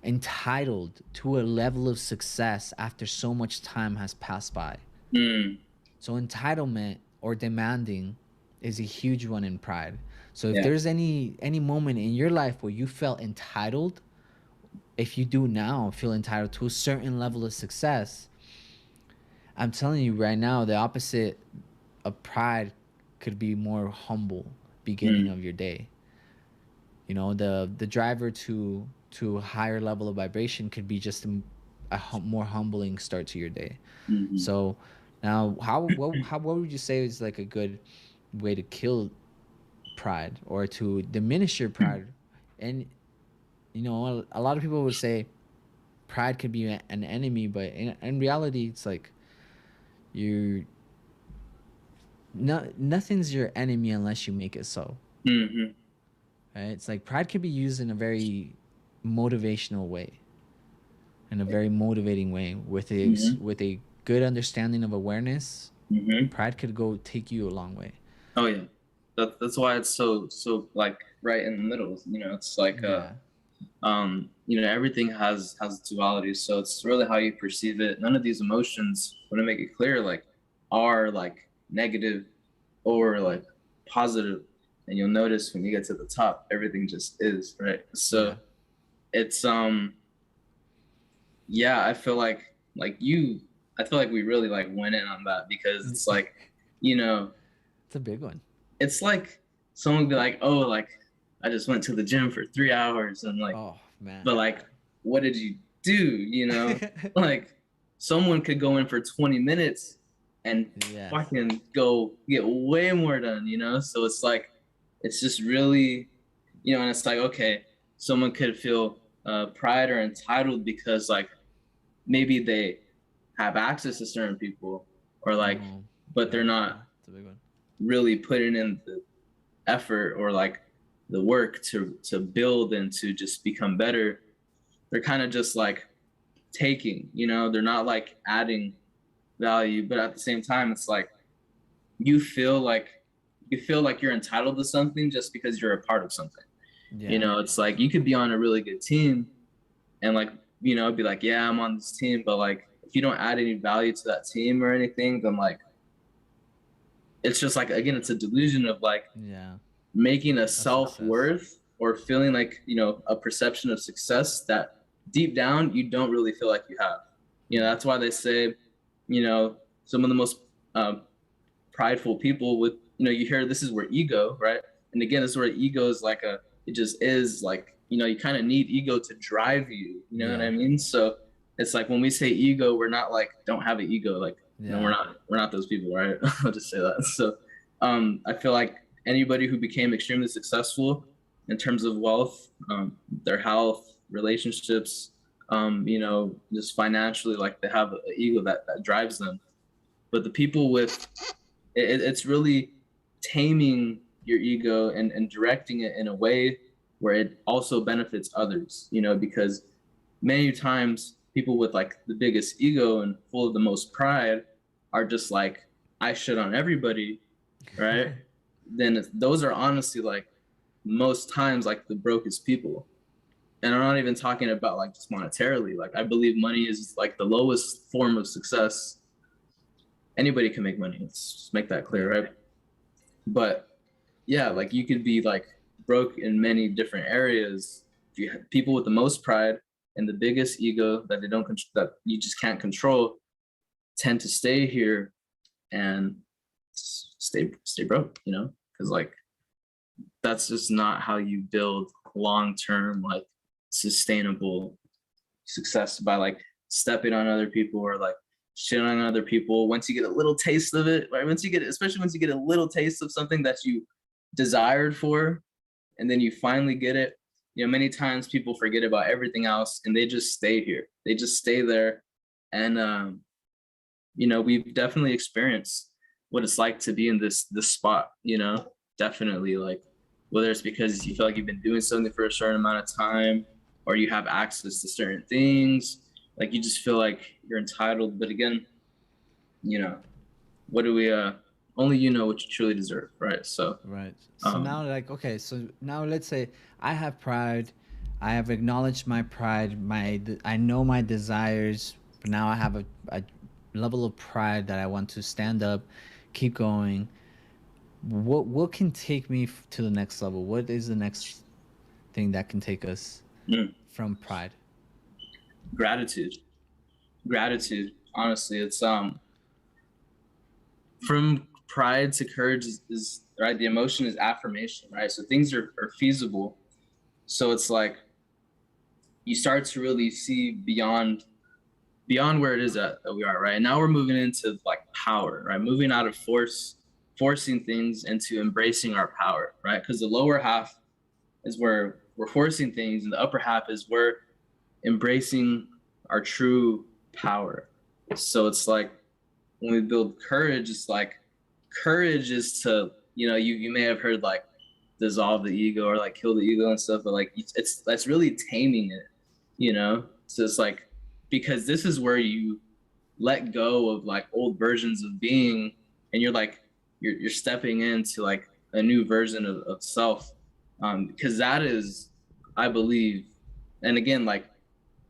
entitled to a level of success after so much time has passed by. mm, So entitlement or demanding, is a huge one in pride. So if Yeah. there's any moment in your life where you felt entitled, if you do now feel entitled to a certain level of success, I'm telling you right now, the opposite of pride could be more humble beginning Mm, of your day. You know, the driver to a higher level of vibration could be just more humbling start to your day. mhm. So now, what would you say is like a good way to kill pride or to diminish your pride? And you know, a lot of people would say pride could be an enemy, but in reality, it's like you no nothing's your enemy unless you make it so. Mhm. Right? It's like pride can be used in a very motivational way, in a very motivating way Mhm. with a good understanding of awareness. Mhm. Pride could go take you a long way. Oh yeah. That's why it's so like right in the middle. It's like Yeah. everything has duality, so it's really how you perceive it. None of these emotions, want to make it clear, like are like negative or like positive. And you'll notice when you get to the top, everything just is, right? So Yeah. it's yeah, I feel like we really like went in on that, because it's like, you know, It's a big one. it's like someone would be like, oh, like I just went to the gym for 3 hours, and like, Oh man. but like, what did you do? Like someone could go in for 20 minutes and Yes. fucking go get way more done, So it's like, it's just really, and it's like, okay, someone could feel pride or entitled because like maybe they have access to certain people, or like, Oh, but they're yeah, not yeah. It's a big one. really putting in the effort or like the work to build and to just become better. They're kind of just like taking, they're not like adding value, but at the same time it's like you feel like you feel like you're entitled to something just because you're a part of something. Yeah. It's like you could be on a really good team and like, be like, yeah, I'm on this team, but like if you don't add any value to that team or anything, then like it's just like, again, it's a delusion of like Yeah. making a A success. self-worth or feeling like, a perception of success that deep down you don't really feel like you have. Yeah. That's why they say, some of the most um, prideful people with, you hear this is where ego, right? And again, this is where ego is like it just is like, you kind of need ego to drive you, you know what Yeah. I mean? So it's like when we say ego, we're not like don't have an ego, like, Yeah. we're not those people, right? I'll just say that. So I feel like anybody who became extremely successful in terms of wealth, their health, relationships, just financially, like they have an ego that drives them. But the people with it's really taming your ego and directing it in a way where it also benefits others, because many times people with like the biggest ego and full of the most pride are just like, I shit on everybody, right? Then those are honestly like most times like the brokest people. And I'm not even talking about like just monetarily. Like I believe money is like the lowest form of success. Anybody can make money. Let's just make that clear, Yeah. right? But yeah, like you could be like broke in many different areas. If you have people with the most pride and the biggest ego that they don't that you just can't control, tend to stay here and stay broke, because like that's just not how you build long term like sustainable success, by like stepping on other people or like shit on other people. Once you get a little taste of it, right? Especially once you get a little taste of something that you desired for, and then you finally get it. Many times people forget about everything else and they just stay here. They just stay there. And we've definitely experienced what it's like to be in this spot, definitely, like whether it's because you feel like you've been doing something for a certain amount of time or you have access to certain things, like you just feel like you're entitled. But again, you know, what do we only you know what you truly deserve, right? So Right. So um now, like, okay, so now let's say I have pride. I have acknowledged my pride. I know my desires, but now I have a level of pride that I want to stand up, keep going. what can take me to the next level? What is the next thing that can take us Mm. from pride? Gratitude. Gratitude. Honestly, it's from pride to courage is right. The emotion is affirmation, right? So things are feasible. So it's like you start to really see beyond where it is that we are, right? And now we're moving into like power, right? Moving out of forcing things into embracing our power, right? Because the lower half is where we're forcing things, and the upper half is we're embracing our true power. So it's like when we build courage, it's like courage is to, you may have heard like dissolve the ego or like kill the ego and stuff, but like it's that's really taming it, So it's like because this is where you let go of like old versions of being, and you're like you're stepping into like a new version of self, because that is, I believe, and again, like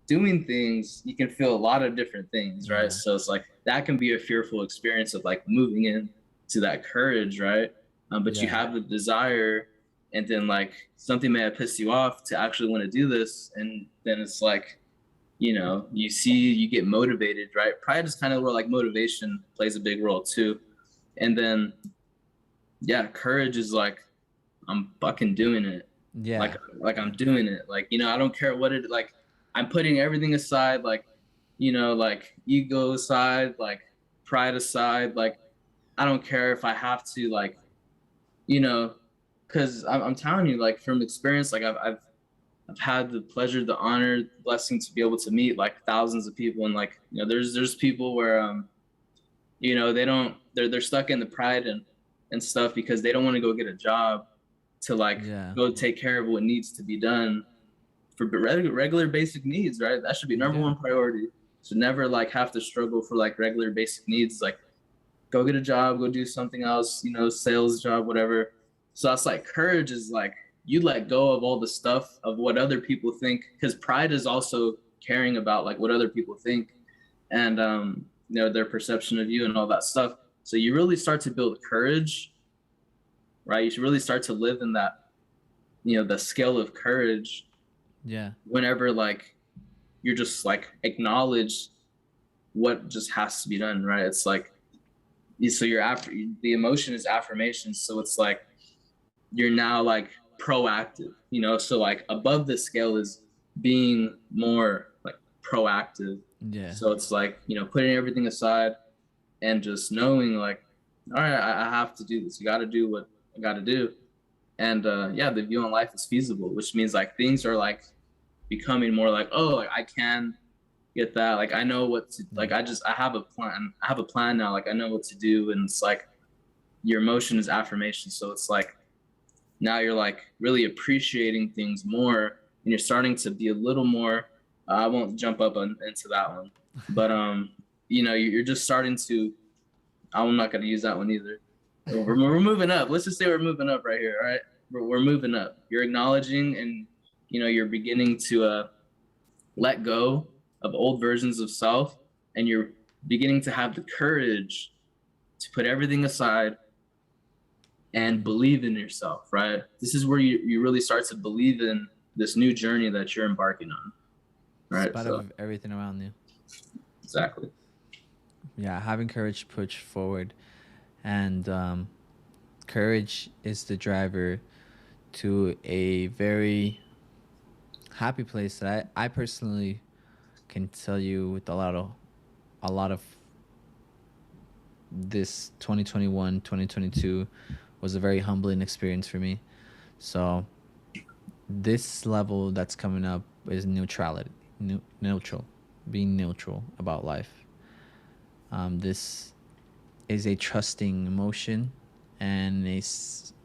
doing things, you can feel a lot of different things, right? Yeah. So it's like that can be a fearful experience of like moving in to that courage, right? But you Yeah. have the desire, and then like something may have pissed you off to actually want to do this, and then it's like, you get motivated, right? Pride is kind of where like motivation plays a big role too, and then yeah, courage is like I'm fucking doing it. Yeah. Like I'm doing it. Like, I don't care what it like I'm putting everything aside, like, like ego aside, like pride aside, like I don't care if I have to like, you know, because I'm telling you, like from experience, like I've had the pleasure, the honor, the blessing to be able to meet like thousands of people, and like there's people where they don't they're stuck in the pride and stuff because they don't want to go get a job to like Yeah. go take care of what needs to be done for regular basic needs, right? That should be number Yeah. one priority. So never like have to struggle for like regular basic needs, like go get a job, go do something else, sales job, whatever. So that's like courage is like you let go of all the stuff of what other people think, because pride is also caring about like what other people think, and their perception of you and all that stuff. So you really start to build courage, right? You should really start to live in that, the scale of courage Yeah. whenever like you're just like acknowledge what just has to be done, right? It's like so you're after the emotion is affirmation, so it's like you're now like proactive, so like above the scale is being more like proactive. Yeah. So it's like putting everything aside and just knowing like, all right, I have to do this. You got to do what I got to do. And yeah, the view on life is feasible, which means like things are like becoming more like, oh, like I can get that. Like I know what to Yeah. like. I have a plan. I have a plan now. Like I know what to do, and it's like your emotion is affirmation. So it's like now you're like really appreciating things more, and you're starting to be a little more. I won't jump up into that one, but you're just starting to. I'm not gonna use that one either. We're moving up. Let's just say we're moving up right here. All right, we're moving up. You're acknowledging, and you're beginning to let go of old versions of self, and you're beginning to have the courage to put everything aside and believe in yourself, right? This is where you really start to believe in this new journey that you're embarking on, right? Spite So of everything around you. exactly. Yeah, having courage to push forward, and courage is the driver to a very happy place that I personally can tell you with a lot of this 2021 2022 was a very humbling experience for me. So this level that's coming up is neutrality, neutral, being neutral about life. This is a trusting emotion and a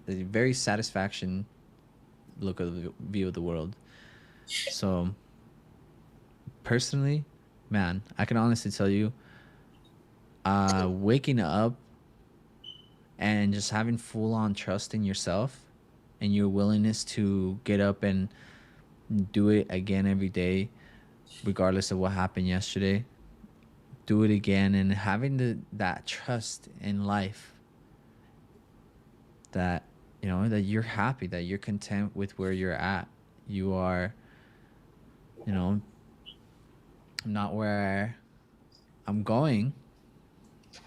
very satisfaction look of the view of the world. So personally, man, I can honestly tell you, waking up and just having full on trust in yourself and your willingness to get up and do it again every day, regardless of what happened yesterday. Do it again, and having that trust in life that, you know, that you're happy, that you're content with where you're at. You are, you know, not where I'm going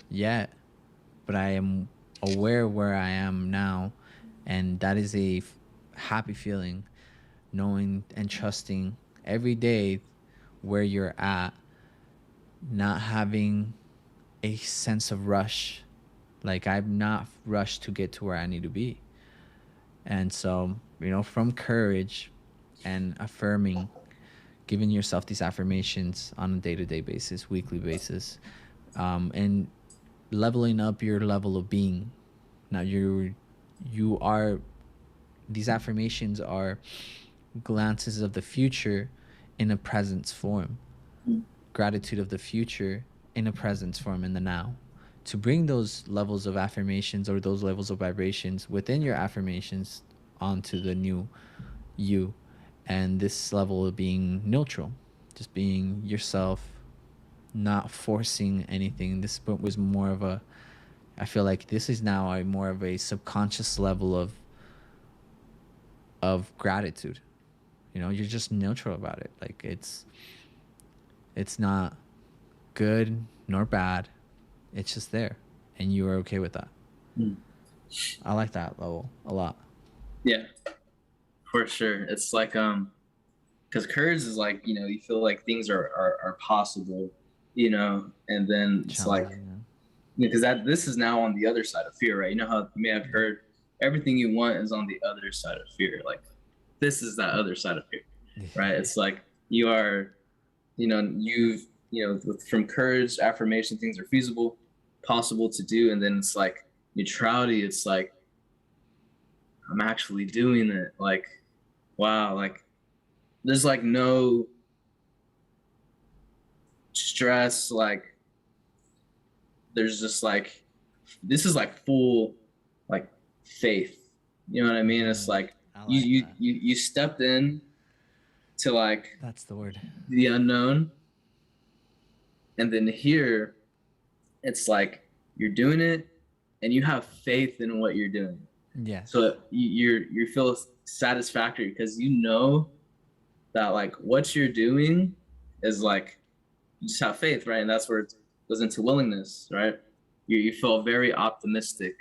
yet, but I am aware where I am now, and that is a happy feeling, knowing and trusting every day where you're at, not having a sense of rush. Like I'm not rushed to get to where I need to be. And so, you know, from courage and affirming, giving yourself these affirmations on a day-to-day basis, weekly basis, and leveling up your level of being. Now you are, these affirmations are glances of the future in a presence form, gratitude of the future in a presence form in the now. To bring those levels of affirmations or those levels of vibrations within your affirmations onto the new you, and this level of being neutral, just being yourself, not forcing anything. This was more of a, I feel like this is now a more of a subconscious level of gratitude. You know, you're just neutral about it. Like it's not good nor bad. It's just there, and you are okay with that. Mm. I like that level a lot. Yeah, for sure. It's like because courage is like, you know, you feel like things are possible, you know, and then it's like, Challenging. because that this is now on the other side of fear, right? You know how you may have heard everything you want is on the other side of fear. Like this is that other side of fear, Yeah. right? It's like you are, you know, from courage, affirmation, things are feasible, possible to do, and then it's like neutrality. It's like I'm actually doing it. Like wow, like there's like no stress. Like there's just like this is like full like faith. You know what I mean? It's like I you like you that. you you stepped in to like That's the word. the unknown, and then here it's like you're doing it, and you have faith in what you're doing. Yes. So you feel satisfactory because you know that like what you're doing is like you just have faith, right? And that's where it goes into willingness, right? You feel very optimistic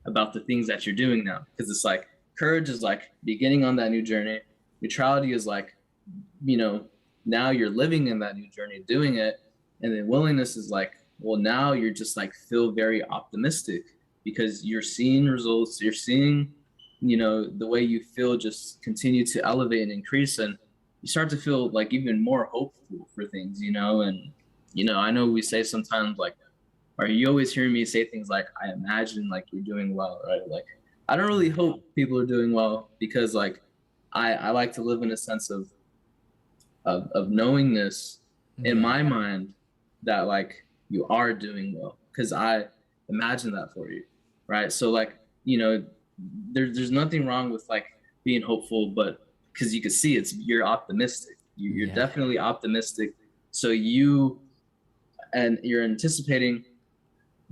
about the things that you're doing now because it's like courage is like beginning on that new journey. Neutrality is like, you know, now you're living in that new journey, doing it. And then willingness is like, well, now you're just like feel very optimistic because you're seeing results, you're seeing, you know, the way you feel just continue to elevate and increase. And you start to feel like even more hopeful for things, you know, and you know, I know we say sometimes like, or you always hear me say things like, I imagine like you're doing well, right? Like, I don't really hope people are doing well because like, I like to live in a sense of knowingness in Yeah. my mind that like you are doing well because I imagine that for you, right? So like, you know, there's nothing wrong with like being hopeful, but because you can see it's you're optimistic, you're Yeah. definitely optimistic. So you and you're anticipating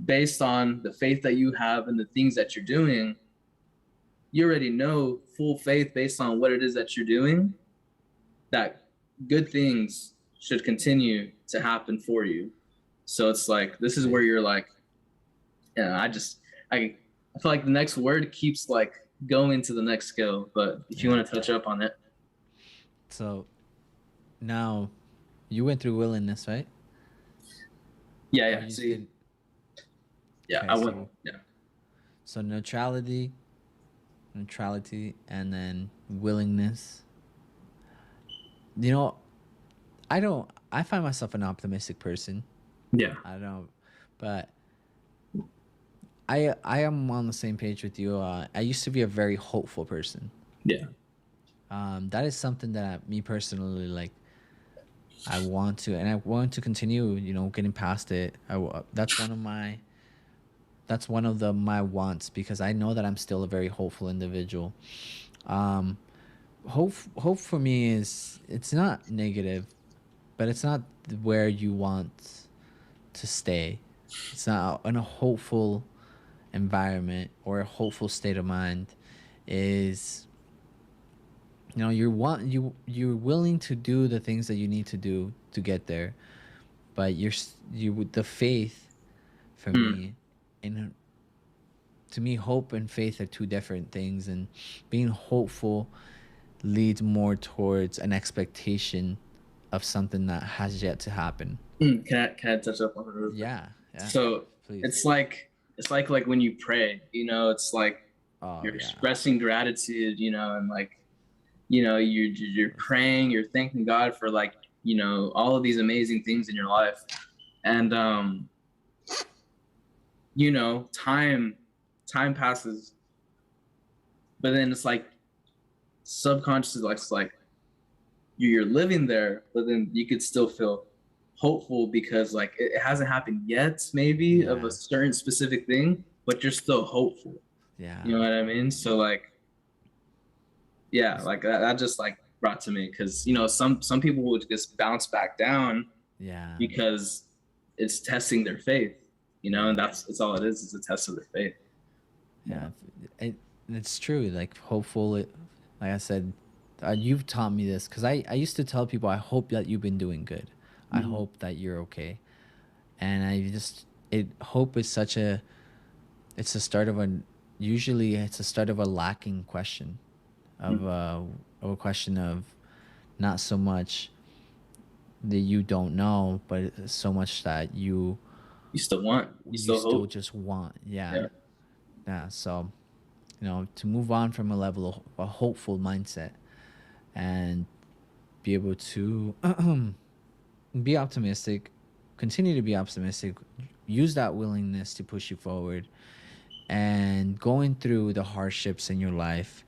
based on the faith that you have and the things that you're doing, you already know full faith based on what it is that you're doing that good things should continue to happen for you. So it's like this is where you're like, yeah, I feel like the next word keeps like going to the next skill. But if you Yeah. want to touch up on it, So now you went through willingness, right? yeah, Or yeah. you just See, did. yeah, Okay. I went, So yeah, neutrality, and then willingness. You know, I don't. I find myself an optimistic person. yeah, I don't know, but I am on the same page with you. I used to be a very hopeful person. yeah, That is something that me personally like. I want to, and I want to continue. You know, getting past it. That's one of my. That's one of the my wants because I know that I'm still a very hopeful individual. Um, hope for me is it's not negative, but it's not where you want to stay. It's not in a hopeful environment or a hopeful state of mind is, you're willing to do the things that you need to do to get there, but you the faith for Mm, me, in to me, hope and faith are two different things, and being hopeful leads more towards an expectation of something that has yet to happen. can I touch up on it real quick? Yeah, yeah, So please. it's like when you pray, it's like Oh you're yeah. expressing gratitude, and like you're praying, you're thanking God for like all of these amazing things in your life, and time passes, but then it's like subconsciously like it's like you're living there, but then you could still feel hopeful because like it hasn't happened yet, maybe of a Yeah, certain specific thing, but you're still hopeful. yeah. You know what I mean? So like, yeah, It's- like that just like brought to me because some people would just bounce back down yeah, because it's testing their faith, and yeah, that's all it is. It's a test of their faith. yeah. Yeah. It's true. Like hopeful. Like I said, you've taught me this because I used to tell people, I hope that you've been doing good. I Mhm. hope that you're okay. And I just it hope is such a it's the start of a usually it's the start of a lacking question of Mhm. a of a question of not so much that you don't know, but so much that You you still still hope. just want. Yeah, Yeah. yeah. So to move on from a level of a hopeful mindset and be able to be optimistic, continue to be optimistic, use that willingness to push you forward, and going through the hardships in your life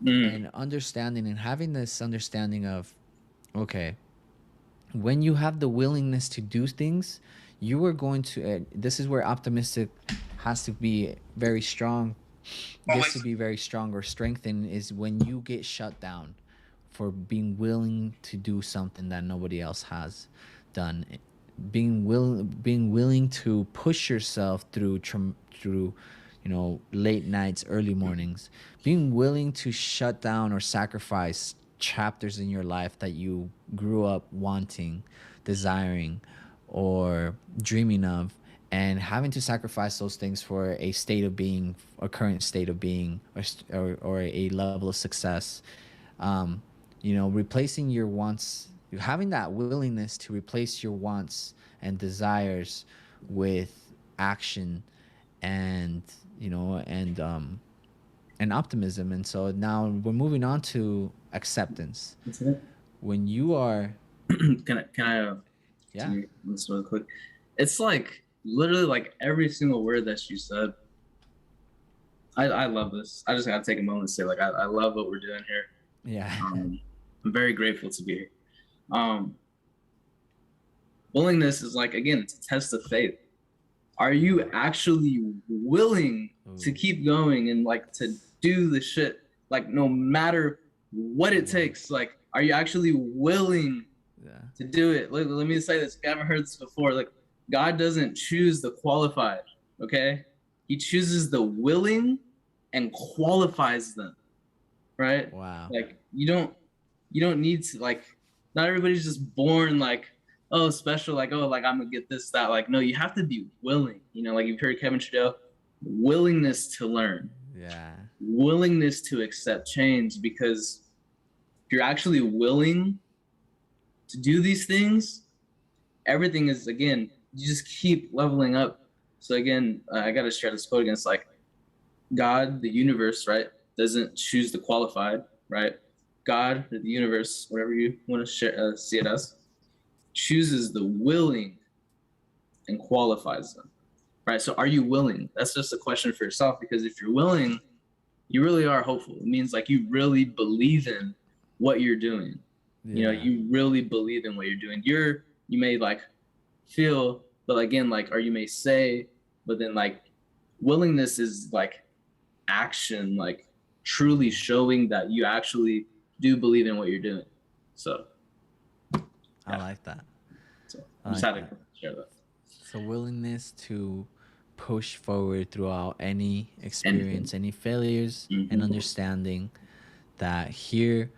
Mm. and understanding and having this understanding of, okay, when you have the willingness to do things, you are going to this is where optimistic has to be very strong, gets to Always. be very strong or strengthened, is when you get shut down for being willing to do something that nobody else has done, being willing to push yourself through through late nights, early mornings, being willing to shut down or sacrifice chapters in your life that you grew up wanting, desiring, or dreaming of, and having to sacrifice those things for a state of being, a current state of being, or a level of success. um, replacing your wants, having that willingness to replace your wants and desires with action, and and optimism. And so now we're moving on to acceptance. That's it. When you are, Can I yeah, continue this really quick? It's like literally like every single word that you said. I love this. I just gotta take a moment to say like I love what we're doing here. yeah, I'm very grateful to be here. Um, Willingness is like again, it's a test of faith. Are you actually willing to ooh, keep going and like to do the shit like no matter what it what, takes? Like, are you actually willing yeah, to do it? Let me say this. If you haven't heard this before, like God doesn't choose the qualified, okay? He chooses the willing and qualifies them, right? wow, Like you don't need to like not everybody's just born like oh special like oh like I'm gonna get this that like no you have to be willing like you've heard Kevin Trudeau willingness to learn yeah, willingness to accept change because if you're actually willing to do these things everything is again you just keep leveling up so again I gotta share this quote again it's like God the universe right doesn't choose the qualified right God or the universe whatever you want to see it as chooses the willing and qualifies them. Right. So are you willing? That's just a question for yourself because if you're willing, you really are hopeful. It means like you really believe in what you're doing. yeah, You really believe in what you're doing. You may like feel, but again, like or you may say, but then like willingness is like action, like truly showing that you actually do believe in what you're doing. So I yeah. like that. So I I just like had that. to share that. So willingness to push forward throughout any Anything. experience, any failures, and Hmm. understanding that here,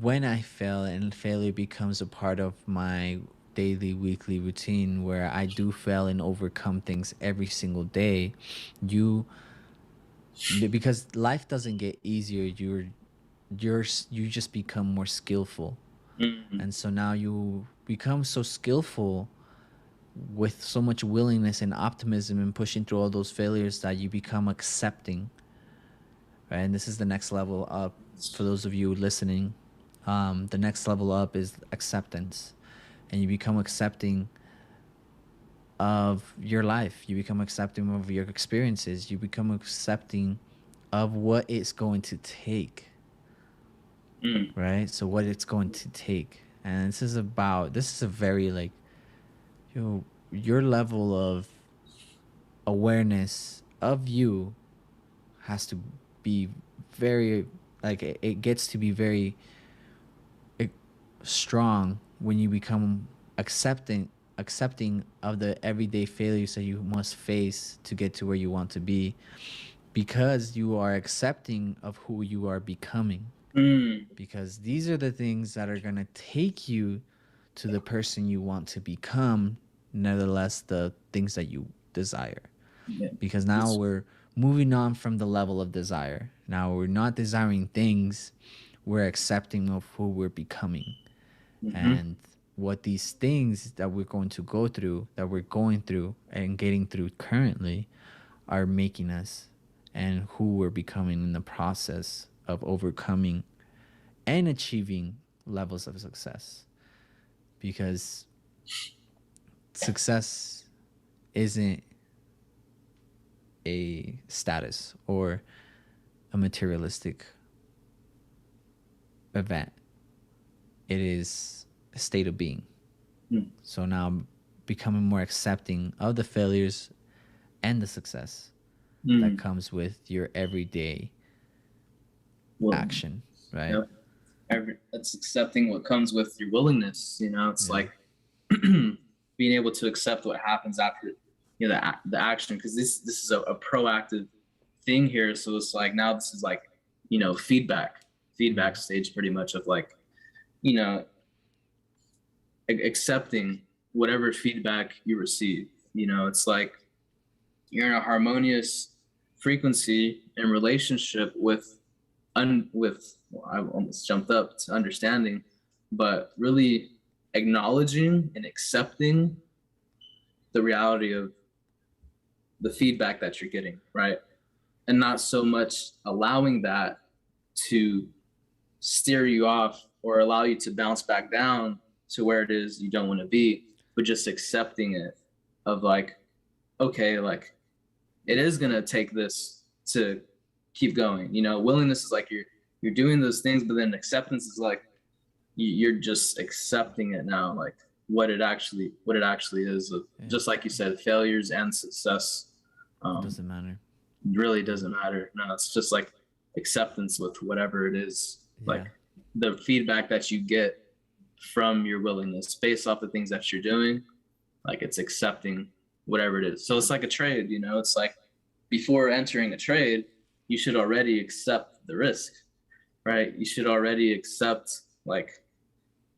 when I fail and failure becomes a part of my daily, weekly routine where I do fail and overcome things every single day, you because life doesn't get easier, you just become more skillful. Hmm. And so now you become so skillful with so much willingness and optimism and pushing through all those failures that you become accepting, right? And this is the next level up for those of you listening. The next level up is acceptance, and you become accepting of your life. You become accepting of your experiences. You become accepting of what it's going to take, Mm. right? So what it's going to take, and this is a very like, your level of awareness of you has to be very, like it gets to be very eh, strong when you become accepting of the everyday failures that you must face to get to where you want to be, because you are accepting of who you are becoming, Mm. because these are the things that are going to take you to the person you want to become, nevertheless the things that you desire. Yeah. Because now It's, we're moving on from the level of desire. Now we're not desiring things, we're accepting of who we're becoming. hmm And what these things that we're going to go through, that we're going through and getting through currently, are making us and who we're becoming in the process of overcoming and achieving levels of success. Because success isn't a status or a materialistic event. It is a state of being. mm. So now I'm becoming more accepting of the failures and the success that Mm. comes with your everyday Willing. action, right? Yep. That's accepting what comes with your willingness. It's Yeah. like being able to accept what happens after the action, because this is a proactive thing here. So it's like now this is like feedback Mm. stage pretty much of like you know accepting whatever feedback you receive. It's like you're in a harmonious frequency and relationship with well, I almost jumped up to understanding, but really acknowledging and accepting the reality of the feedback that you're getting, right? And not so much allowing that to steer you off or allow you to bounce back down to where it is you don't want to be, but just accepting it of like, okay, like it is gonna take this to keep going. Willingness is like you're doing those things, but then acceptance is like you're just accepting it now, like what it actually is. Yeah. Just like you said, failures and success It um, doesn't matter. really doesn't matter. No, it's just like acceptance with whatever it is, Yeah. like the feedback that you get from your willingness based off the things that you're doing. Like it's accepting whatever it is. So it's like a trade. It's like before entering a trade, you should already accept the risk, right? You should already accept like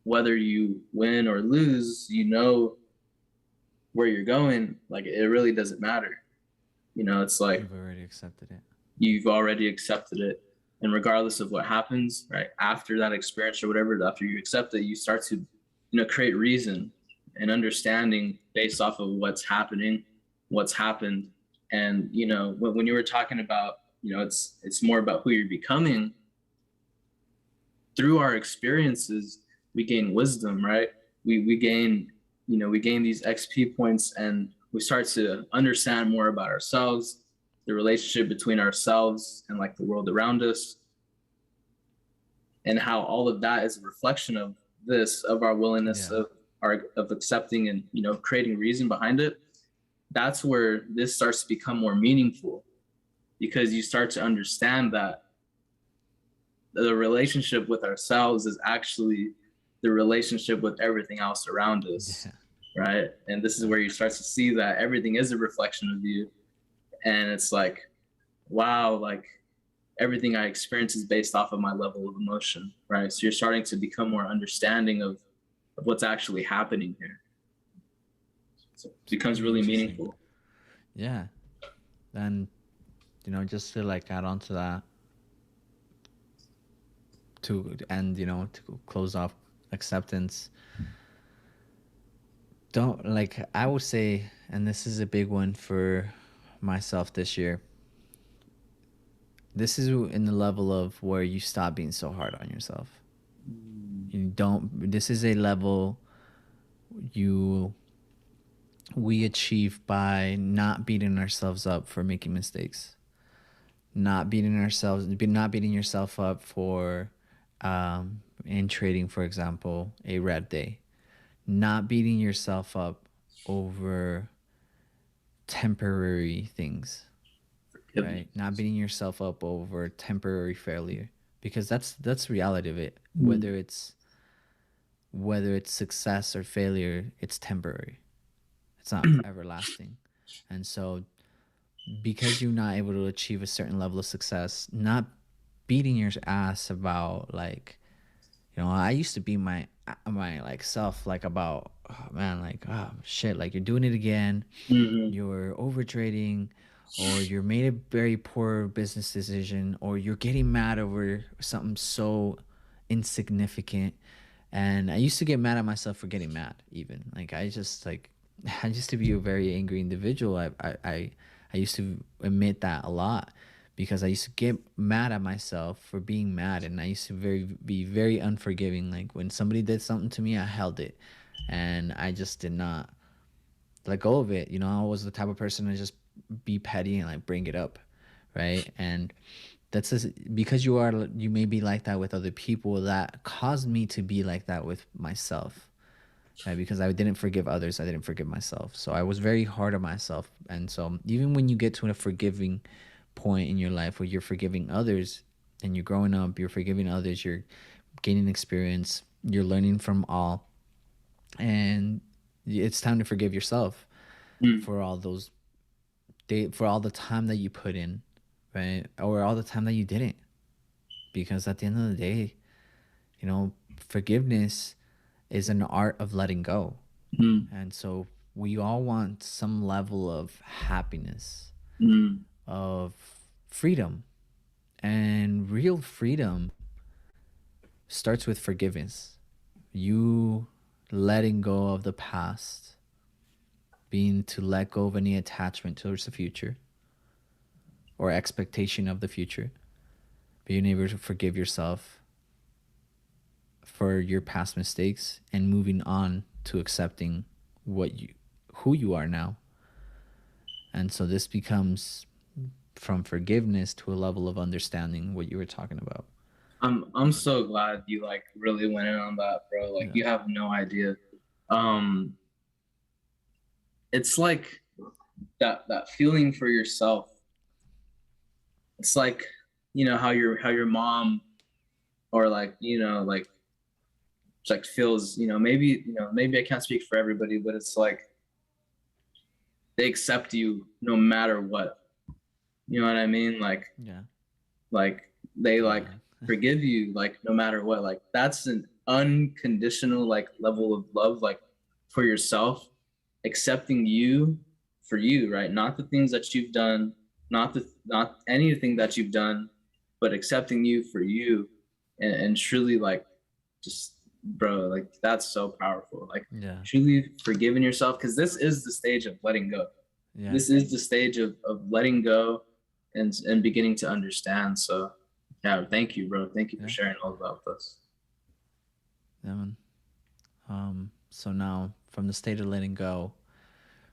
whether you win or lose, where you're going. Like it really doesn't matter. It's like You've already accepted it. you've already accepted it. And regardless of what happens, right, after that experience or whatever, after you accept it, you start to, create reason and understanding based off of what's happening, what's happened. And, when you were talking about, it's more about who you're becoming through our experiences, we gain wisdom, right? We gain these XP points and we start to understand more about ourselves, the relationship between ourselves and like the world around us, and how all of that is a reflection of our willingness Yeah. of accepting and creating reason behind it. That's where this starts to become more meaningful, because you start to understand that the relationship with ourselves is actually the relationship with everything else around us. Yeah. right? And this is where you start to see that everything is a reflection of you. And it's like, wow, like everything I experience is based off of my level of emotion, right? So you're starting to become more understanding of what's actually happening here. So it It's becomes pretty really interesting. meaningful. Yeah. And just to like add on to that, to end, to close off acceptance. Don't like I would say, and this is a big one for myself this year. This is in the level of where you stop being so hard on yourself. You don't. This is a level you we achieve by not beating ourselves up for making mistakes, not beating yourself up for, in trading, for example, a red day, not beating yourself up over temporary things, right? Not beating yourself up over temporary failure, because that's the reality of it. Mm, Whether it's success or failure, it's temporary. It's not everlasting. And so, because you're not able to achieve a certain level of success, not beating your ass about, like, I used to be my like self, like, about, oh man, like, oh shit, like, you're doing it again, mm, you're over trading, or you're made a very poor business decision, or you're getting mad over something so insignificant. And I used to get mad at myself for getting mad, even. Like, I used to be a very angry individual. I used to admit that a lot, because I used to get mad at myself for being mad, and I used to be very unforgiving. Like, when somebody did something to me, I held it, and I just did not let go of it. I was the type of person to just be petty and like bring it up, right? And that's just because you may be like that with other people, that caused me to be like that with myself, right? Because I didn't forgive others, I didn't forgive myself, so I was very hard on myself. And so, even when you get to a forgiving point in your life where you're forgiving others, and you're growing up, you're forgiving others, you're gaining experience, you're learning from all, and it's time to forgive yourself mm, for all those for all the time that you put in, right? Or all the time that you didn't. Because at the end of the day, forgiveness is an art of letting go. mm, And so, we all want some level of happiness, mm, of freedom. And real freedom starts with forgiveness. You letting go of the past, being to let go of any attachment towards the future or expectation of the future, being able to forgive yourself for your past mistakes, and moving on to accepting who you are now. And so, this becomes from forgiveness to a level of understanding, what you were talking about. I'm so glad you like really went in on that, bro. Like Yeah. you have no idea. Um, it's like that feeling for yourself. It's like, how your mom, or like, like, it's like feels, maybe I can't speak for everybody, but it's like they accept you no matter what. You know what I mean? Yeah. Like they like Yeah. forgive you like no matter what. Like that's an unconditional like level of love, like for yourself, accepting you for you, right? Not the things that you've done, not anything that you've done, but accepting you for you, and truly like just, bro, like that's so powerful. Like Yeah. truly forgiving yourself, because this is the stage of letting go. Yeah. This is the stage of letting go, and beginning to understand. So yeah, thank you, bro. Thank you for Yeah. sharing all about this. Yeah, man. So now, from the state of letting go,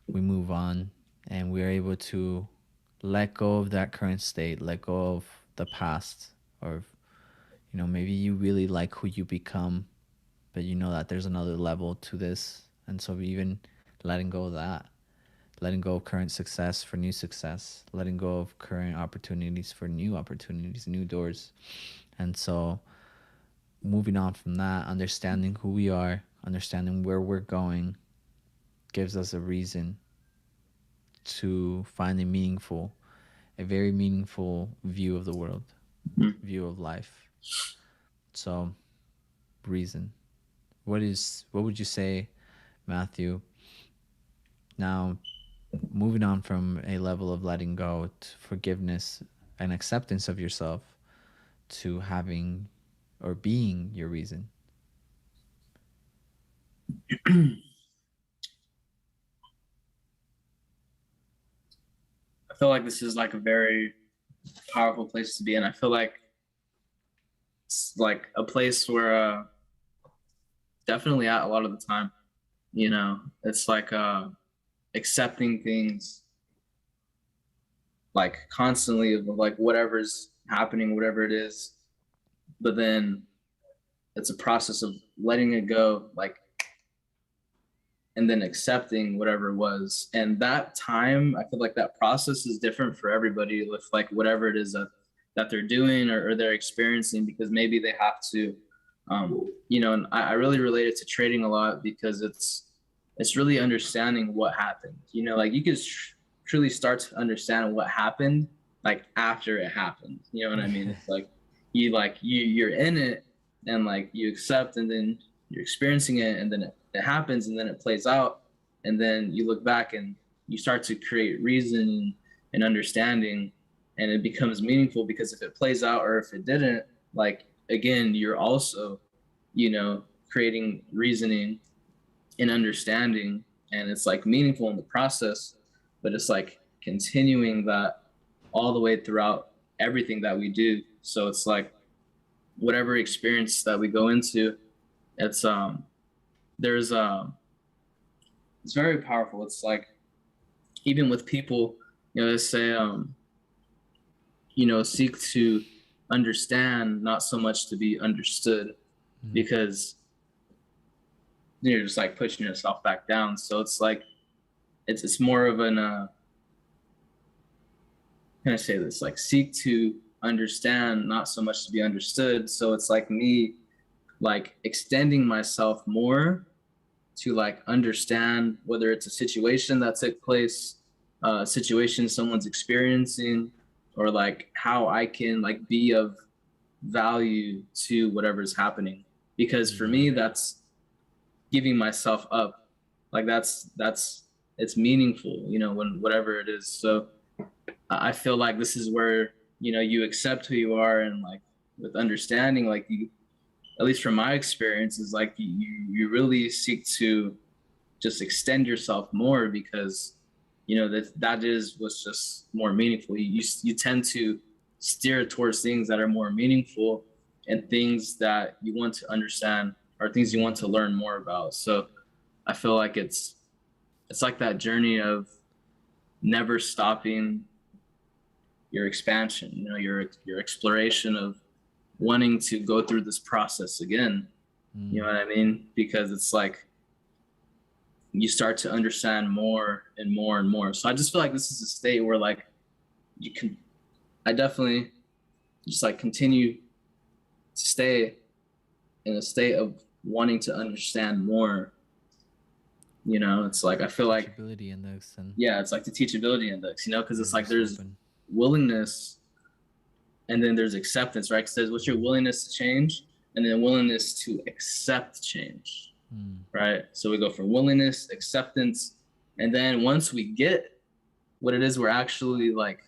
we move on, and we're able to let go of that current state, let go of the past, or, maybe you really like who you become, but you know that there's another level to this. And so, even letting go of that, letting go of current success for new success, letting go of current opportunities, new doors. And so, moving on from that, understanding who we are, understanding where we're going, gives us a reason to find a very meaningful view of the world, Mhm. view of life. So, reason. What would you say, Matthew? Now, moving on from a level of letting go to forgiveness and acceptance of yourself to having or being your reason. I feel like this is like a very powerful place to be in. I feel like it's like a place where definitely at a lot of the time, you know, it's like accepting things like constantly of like whatever's happening, whatever it is, but then it's a process of letting it go, like, and then accepting whatever it was. And that time, I feel like that process is different for everybody with like whatever it is that they're doing or they're experiencing, because maybe they have to, you know, and I really relate it to trading a lot because it's really understanding what happened. You know, like you could truly start to understand what happened like after it happened. You know what I mean? It's like you're in it and like you accept, and then you're experiencing it, and then it happens, and then it plays out, and then you look back and you start to create reason and understanding, and it becomes meaningful because if it plays out or if it didn't, like again, you're also, you know, creating reasoning and understanding, and it's like meaningful in the process, but it's like continuing that all the way throughout everything that we do. So it's like whatever experience that we go into, it's there's it's very powerful. It's like even with people, you know, they say you know, seek to understand, not so much to be understood, because you're just like pushing yourself back down. So it's like it's more of an can I say this, like seek to understand, not so much to be understood. So it's like me like extending myself more to like understand whether it's a situation that took place, a situation someone's experiencing, or like how I can like be of value to whatever's happening. Because for Yeah. me, that's giving myself up. Like that's it's meaningful, you know, when whatever it is. So I feel like this is where, you know, you accept who you are, and like with understanding, like you, at least from my experience, is like you really seek to just extend yourself more, because you know that is what's just more meaningful. You tend to steer towards things that are more meaningful and things that you want to understand or things you want to learn more about. So I feel like it's like that journey of never stopping your expansion, you know, your exploration of wanting to go through this process again. You know what I mean? Because it's like you start to understand more and more and more. So I just feel like this is a state where like you can, I definitely just like continue to stay in a state of wanting to understand more. You know, it's like I feel like, Teachability index and yeah, it's like the teachability index, you know, because it's you're like just there's open. willingness and then there's acceptance, right? Because there's what's your willingness to change, and then willingness to accept change, right? So we go from willingness, acceptance, and then once we get what it is we're actually like,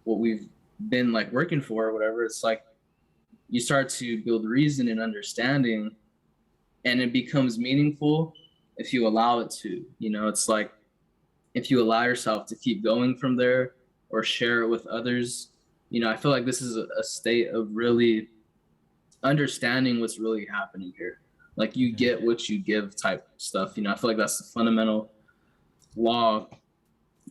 what we've been like working for or whatever, it's like you start to build reason and understanding, and it becomes meaningful if you allow it to. You know, it's like if you allow yourself to keep going from there or share it with others. You know, I feel like this is a state of really understanding what's really happening here. Like you Yeah. get what you give type stuff. You know, I feel like that's the fundamental law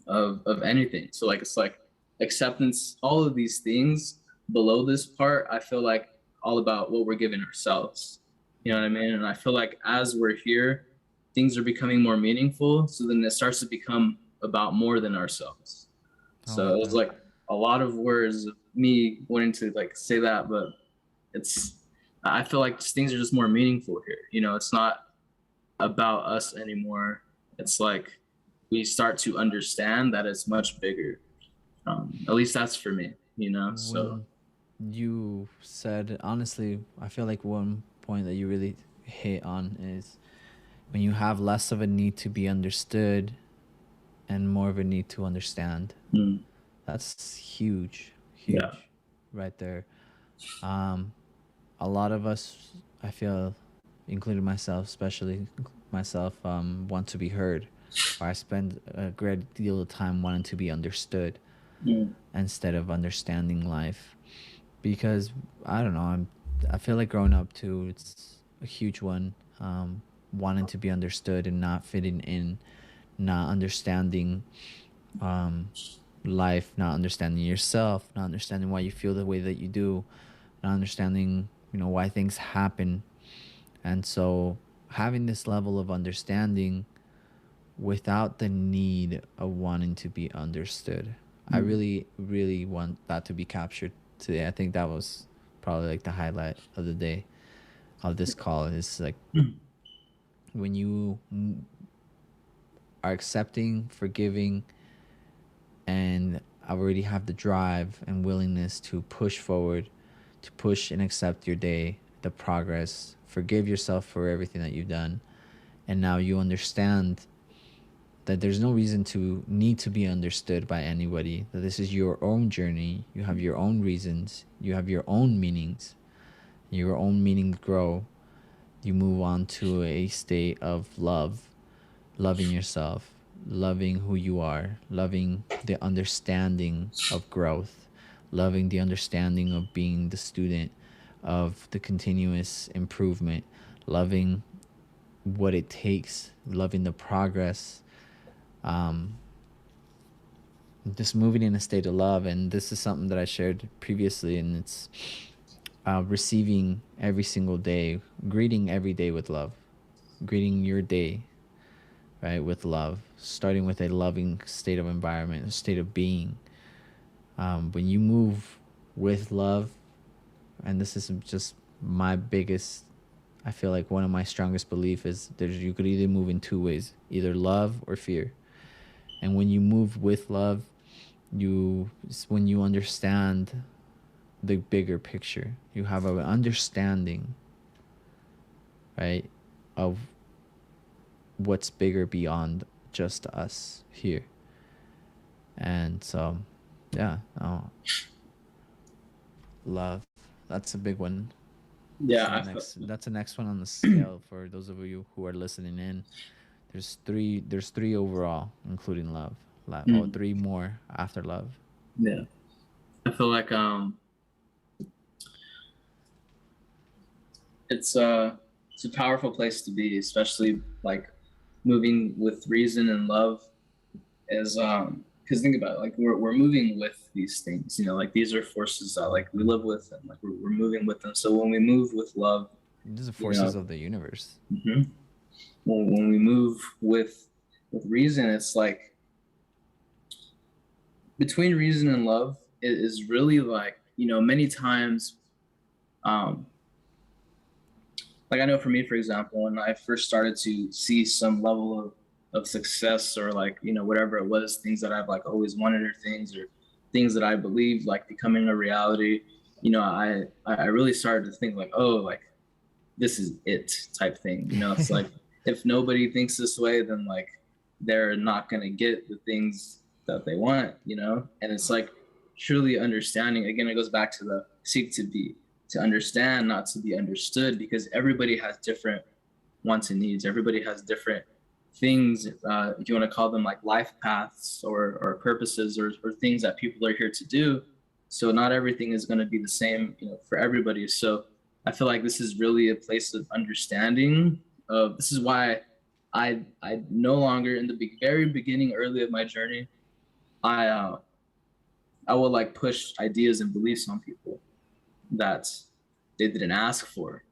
of anything. So like it's like acceptance, all of these things below this part, I feel like all about what we're giving ourselves. You know what I mean? And I feel like as we're here, things are becoming more meaningful. So then it starts to become about more than ourselves. I So like it was that. like a lot of words of me wanting to like say that, but it's I feel like things are just more meaningful here. You know, it's not about us anymore. It's like we start to understand that it's much bigger. At least that's for me, you know. So When you said, honestly, I feel like one point that you really hit on is when you have less of a need to be understood and more of a need to understand. mm, That's huge, yeah, huge, right there. Um, a lot of us, I feel, including myself, especially myself, want to be heard. Or I spend a great deal of time wanting to be understood mm, instead of understanding life. Because I don't know, I feel like growing up too, it's a huge one. Wanting to be understood and not fitting in, not understanding um, life, not understanding yourself, not understanding why you feel the way that you do, not understanding, why things happen. And so having this level of understanding without the need of wanting to be understood. I mm, really, really want that to be captured today. I think that was probably like the highlight of the day of this call is like mm, when you are accepting, forgiving, and I already have the drive and willingness to push forward, to push and accept your day, the progress, forgive yourself for everything that you've done. And now you understand that there's no reason to need to be understood by anybody, that this is your own journey. You have your own reasons, you have your own meanings, your own meaning to grow. You move on to a state of love, loving yourself, loving who you are, loving the understanding of growth, loving the understanding of being the student, of the continuous improvement, loving what it takes, loving the progress, um, just moving in a state of love. And this is something that I shared previously, and it's receiving every single day, greeting every day with love, greeting your day, right, with love, starting with a loving state of environment, a state of being. When you move with love, and this is just my biggest, I feel like one of my strongest belief is there's you could either move in two ways, either love or fear. And when you move with love, when you understand the bigger picture, you have an understanding, right, of what's bigger beyond just us here. And so, yeah, love. That's a big one. That's yeah. the next. That's the next one on the scale for those of you who are listening in. There's three. There's three overall, including love. Oh, Mm, three more after love. yeah. I feel like it's it's a powerful place to be, especially like moving with reason and love is because think about it, like we're moving with these things, you know, like these are forces that like we live with and like we're moving with them. So when we move with love, These are you forces know, of the universe. mhm, when we move with reason, it's like between reason and love, it is really like, you know, many times um like I know for me, for example, when I first started to see some level of success or like, you know, whatever it was, things that I've like always wanted or things that I believed like becoming a reality, you know, I really started to think like, oh, like this is it type thing. You know, it's like if nobody thinks this way, then like they're not gonna get the things that they want, you know? And it's like truly understanding. Again, it goes back to the seek to be, to understand, not to be understood, because everybody has different wants and needs. Everybody has different things, if you want to call them like life paths or purposes or things that people are here to do. So not everything is going to be the same, you know, for everybody. So I feel like this is really a place of understanding. This is why I no longer in the very beginning, early of my journey, I I would like push ideas and beliefs on people that they didn't ask for,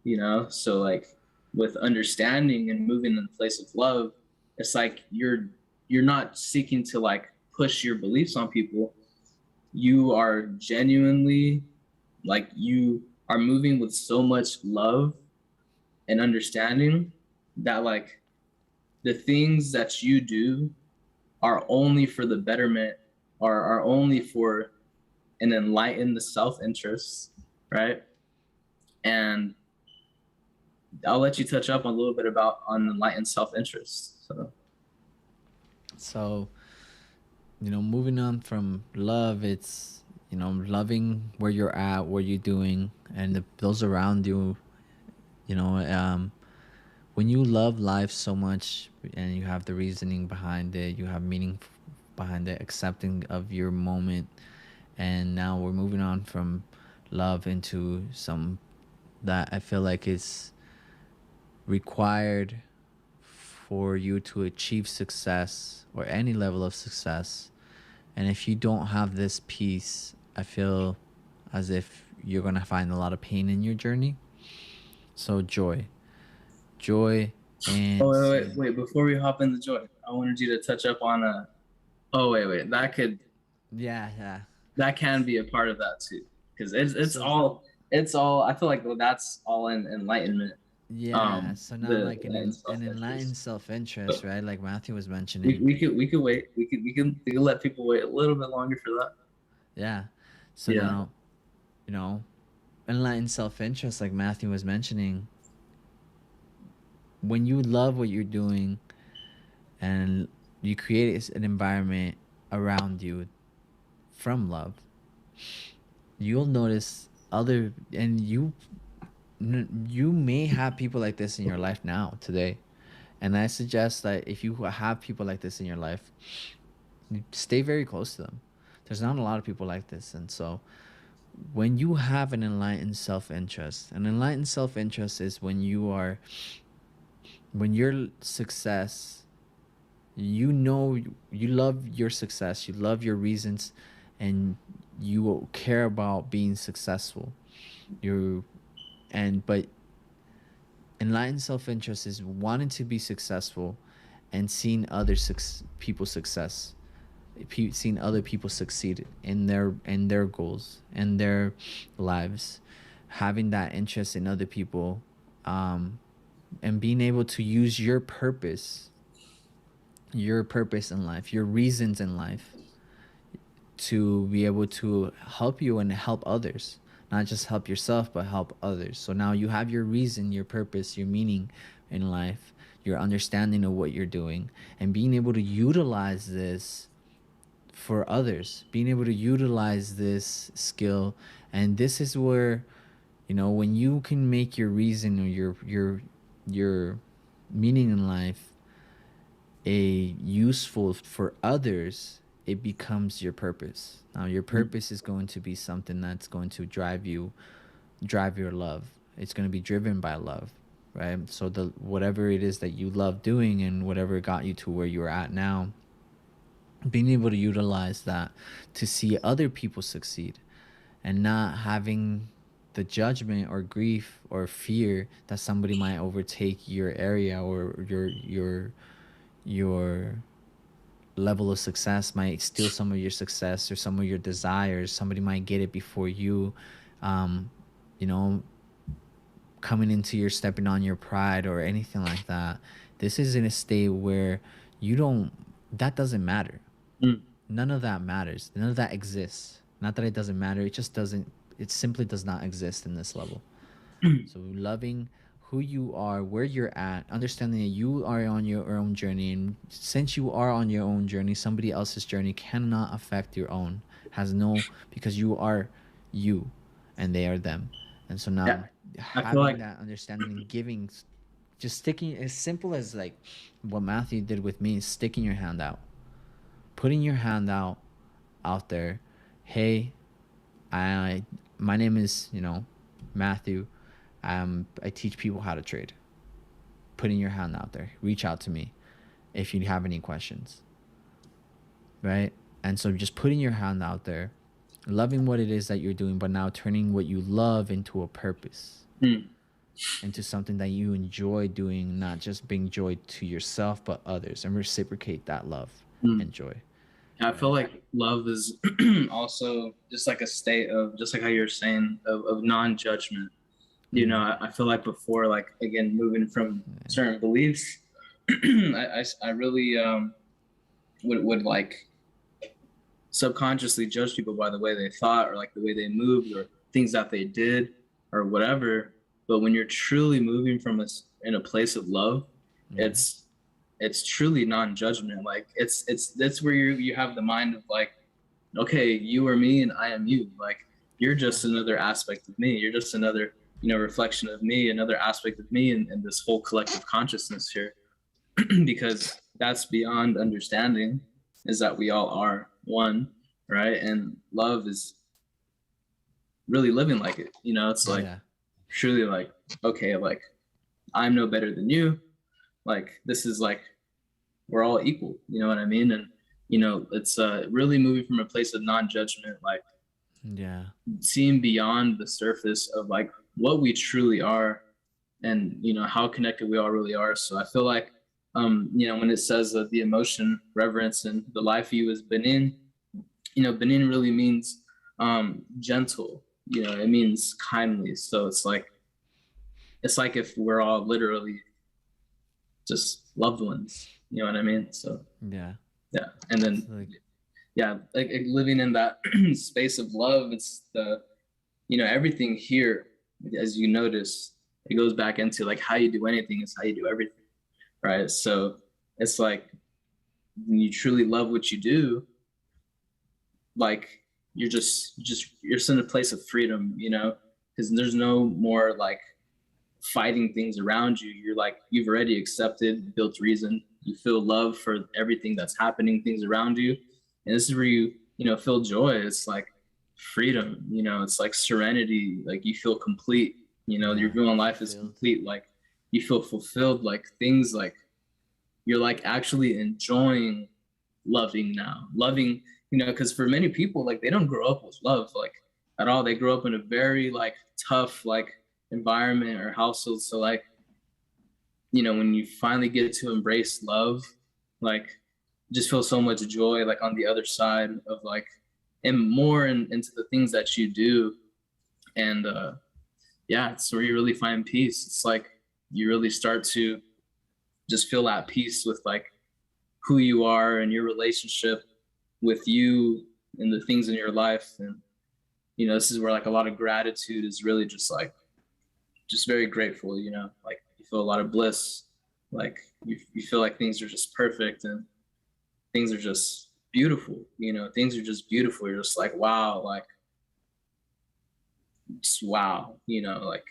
you know? So like with understanding and moving in the place of love, it's like you're not seeking to like push your beliefs on people. You are genuinely like you are moving with so much love and understanding that like the things that you do are only for the betterment, or are only for an enlightened self-interest, right? And I'll let you touch up a little bit about on enlightened self-interest. So So, moving on from love, it's, loving where you're at, what you're doing, and those around you. You know, when you love life so much and you have the reasoning behind it, you have meaning behind it, accepting of your moment, and now we're moving on from love into some that I feel like is required for you to achieve success or any level of success. And if you don't have this piece, I feel as if you're going to find a lot of pain in your journey. So joy oh and wait, before we hop into joy, I wanted you to touch up on a oh wait, yeah, yeah. that can be a part of that too, because So it's all I feel like that's all in enlightenment. yeah, so now The like enlightened an enlightened self-interest. self-interest, But right? Like Matthew was mentioning. we could wait. We could let people wait a little bit longer for that. Yeah. So Yeah. now, you know, enlightened self-interest, like Matthew was mentioning, when you love what you're doing and you create an environment around you from love, you'll notice other and you may have people like this in your life now today. And I suggest that if you have people like this in your life, you stay very close to them. There's not a lot of people like this. And so when you have an enlightened self-interest is when your success, you love your success, you love your reasons, and you care about being successful. You and but enlightened self-interest is wanting to be successful and seeing people success, seeing other people succeed in their goals and their lives, having that interest in other people, um, and being able to use your purpose in life, your reasons in life, to be able to help you and help others, not just help yourself but help others. So now you have your reason, your purpose, your meaning in life, your understanding of what you're doing, and being able to utilize this for others, being able to utilize this skill. And this is where, when you can make your reason or your meaning in life a useful for others, it becomes your purpose. Now your purpose is going to be something that's going to drive your love. It's going to be driven by love, right? So the whatever it is that you love doing and whatever got you to where you're at now, being able to utilize that to see other people succeed and not having the judgment or grief or fear that somebody might overtake your area, or your level of success might steal some of your success or some of your desires. Somebody might get it before you. um, you know Coming into your stepping on your pride or anything like that. This is in a state where you don't that doesn't matter. Mm. None of that matters. None of that exists. Not that it doesn't matter, it just doesn't, it simply does not exist in this level. So loving who you are, where you're at, understanding that you are on your own journey, and since you are on your own journey, somebody else's journey cannot affect your own. Has no, because you are you, and they are them. And so Yeah, now I feel having like that understanding and giving, just sticking, as simple as like what Matthew did with me, sticking your hand out, putting your hand out there. Hey, I my name is, Matthew. I teach people how to trade. Putting your hand out there. Reach out to me if you have any questions, right? And so just putting your hand out there, loving what it is that you're doing, but now turning what you love into a purpose, mm, into something that you enjoy doing, not just bring joy to yourself but others, and reciprocate that love mm. and joy, I feel right? like love is also just like a state of, just like how you're saying, of non-judgment. You know, I feel like before, like again, moving from certain beliefs, I really would like subconsciously judge people by the way they thought or like the way they moved or things that they did or whatever. But when you're truly moving from in a place of love, Yeah. it's it's truly non-judgment. Like it's that's where you have the mind of like, okay, you are me and I am you. Like you're Yeah. just another aspect of me. You're just another, reflection of me, another aspect of me, and this whole collective consciousness here. Because that's beyond understanding, is that we all are one, right? And love is really living like it. It's like Yeah. truly like, okay, like I'm no better than you. Like this is like we're all equal. You know what I mean? And it's really moving from a place of non-judgment, like Yeah. seeing beyond the surface of like what we truly are, and how connected we all really are. So I feel like when it says that the emotion reverence and the life you is benin, benin really means gentle. It means kindly. So it's like if we're all literally just loved ones. You know what I mean? So Yeah. yeah. And It's then like, yeah, like living in that space of love, it's the everything here, as you notice, it goes back into like how you do anything is how you do everything, right? So it's like when you truly love what you do, like you're just in a place of freedom, because there's no more like fighting things around you. You're like you've already accepted, built reason. You feel love for everything that's happening, things around you, and this is where you feel joy. It's like freedom. It's like serenity. Like you feel complete. Your yeah, view on life is fulfilled. complete. Like you feel fulfilled. Like things like you're like actually enjoying loving now. Loving, because for many people, like they don't grow up with love like at all. They grow up in a very like tough like environment or household. So like, when you finally get to embrace love, like just feel so much joy like on the other side of like and more into the things that you do. And yeah, it's where you really find peace. It's like you really start to just feel at peace with like who you are and your relationship with you and the things in your life. And this is where like a lot of gratitude is really just like just very grateful. Like you feel a lot of bliss. Like you feel like things are just perfect and things are just beautiful. Things are just beautiful. You're just like wow, like just wow. Like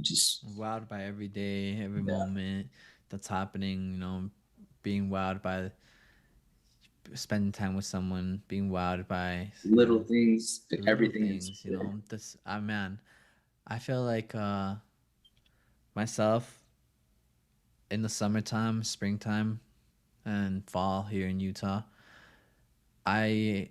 just Wowed by every day, every yeah, moment that's happening, being wowed by spending time with someone, being wowed by, little things, the little everything is things, this, man, I feel like, myself in the summertime, springtime, and fall here in Utah, I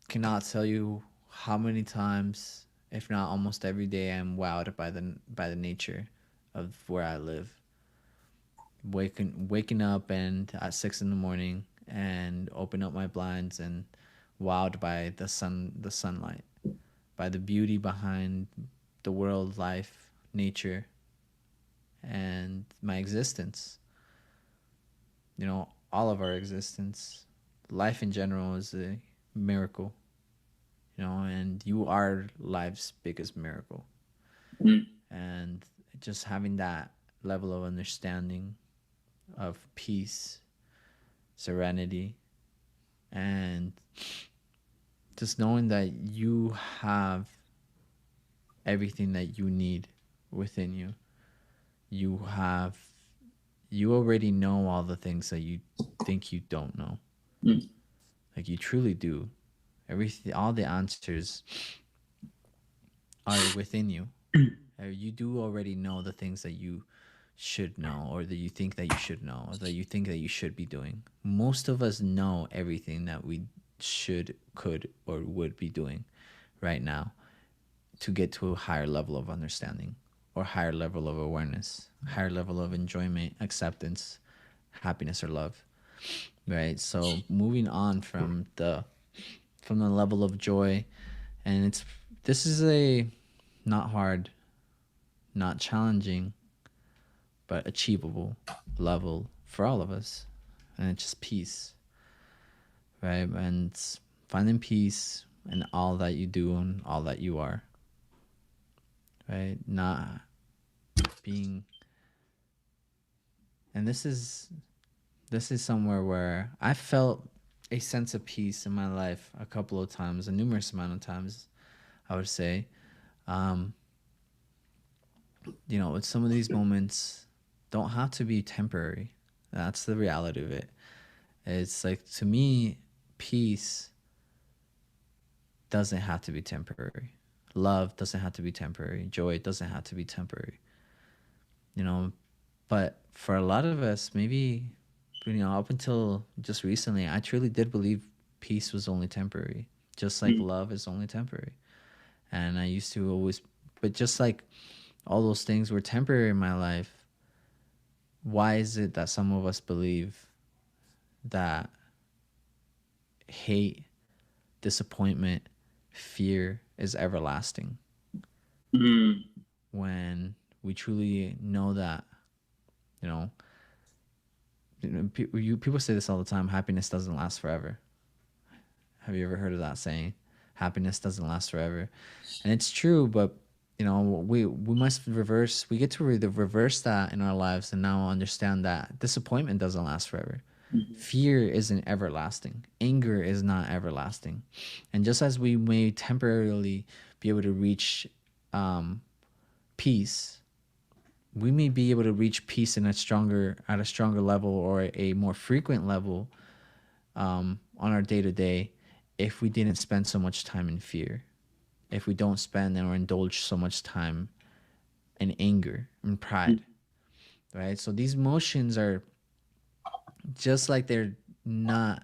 cannot tell you how many times, if not almost every day, I'm wowed by the nature of where I live. Waking up and at 6 in the morning and open up my blinds and wowed by the sunlight, by the beauty behind the world, life, nature, and my existence. All of our existence, life in general is a miracle. And you are life's biggest miracle. mm, And just having that level of understanding of peace, serenity, and just knowing that you have everything that you need within you. You have you already know all the things that you think you don't know. mm, Like you truly do. Everything, all the answers are within you. You do already know the things that you should know, or that you think that you should know, or that you think that you should be doing. Most of us know everything that we should, could, or would be doing right now to get to a higher level of understanding, or higher level of awareness, higher level of enjoyment, acceptance, happiness, or love. Right? So moving on from the level of joy, and this is a not hard not challenging, but achievable level for all of us. And it's just peace, right? And it's finding peace in all that you do and all that you are, right? Not being, and this is somewhere where I felt a sense of peace in my life a couple of times, a numerous amount of times, I would say. Um, with some of these moments don't have to be temporary. That's the reality of it. It's like, to me, peace doesn't have to be temporary. Love doesn't have to be temporary. Joy doesn't have to be temporary. You know, but for a lot of us, maybe, up until just recently, I truly did believe peace was only temporary, just like Mm. love is only temporary. And I used to always, but just like all those things were temporary in my life, why is it that some of us believe that hate, disappointment, fear is everlasting, Mm. when we truly know that, you know, people say this all the time: happiness doesn't last forever. Have you ever heard of that saying? Happiness doesn't last forever, and it's true. But we must reverse. We get to reverse that in our lives, and now understand that disappointment doesn't last forever. Mhm. Fear isn't everlasting. Anger is not everlasting. And just as we may temporarily be able to reach um, peace, we may be able to reach peace at a stronger level, or a more frequent level, on our day to day, if we didn't spend so much time in fear, if we don't spend or indulge so much time in anger and pride, right? So these emotions are just like, they're not,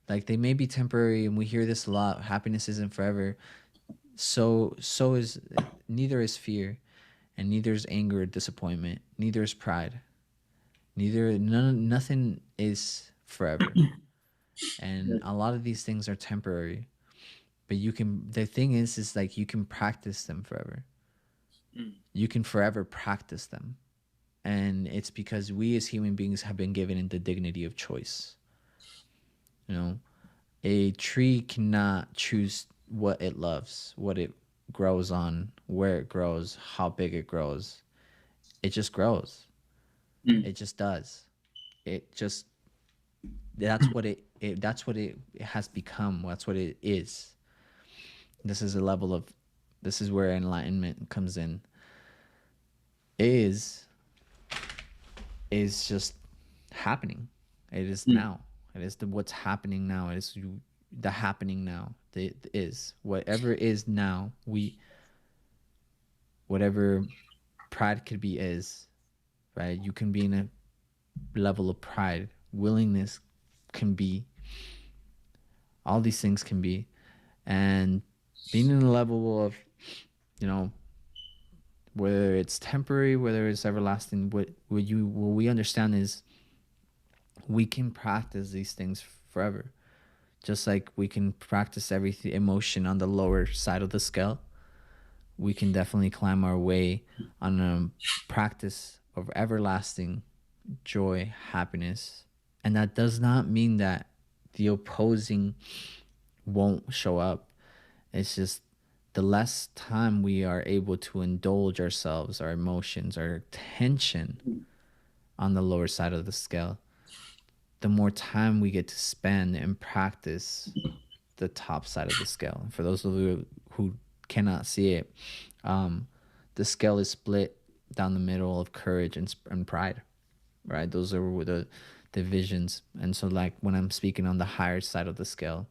like, they may be temporary, and we hear this a lot: happiness isn't forever. So is, neither is fear, and neither is anger or disappointment, neither is pride, nothing is forever. And a lot of these things are temporary, but the thing is like, you can practice them forever. Mm. You can forever practice them. And it's because we as human beings have been given the dignity of choice. you know a tree cannot choose what it loves, what it grows on, where it grows, how big it grows. It just grows. Mm. It just does. It just That's what it has become. That's what it is. This is a level of this is where enlightenment comes in. Is is just happening. It is Mm. now. It is what's happening now. It is the happening now. It is whatever is now. Whatever pride could be is, right. You can be in a level of pride. Willingness can be. All these things can be, and being in a level of, you know whether it's temporary, whether it's everlasting. What we understand is, we can practice these things forever. Just like we can practice every emotion on the lower side of the scale, we can definitely climb our way on a practice of everlasting joy, happiness. And that does not mean that the opposing won't show up. It's just, the less time we are able to indulge ourselves, our emotions, our tension on the lower side of the scale, the more time we get to spend and practice the top side of the scale. And for those of you who cannot see it, um, the scale is split down the middle of courage and pride, right? Those are the divisions. And so, like, when I'm speaking on the higher side of the scale,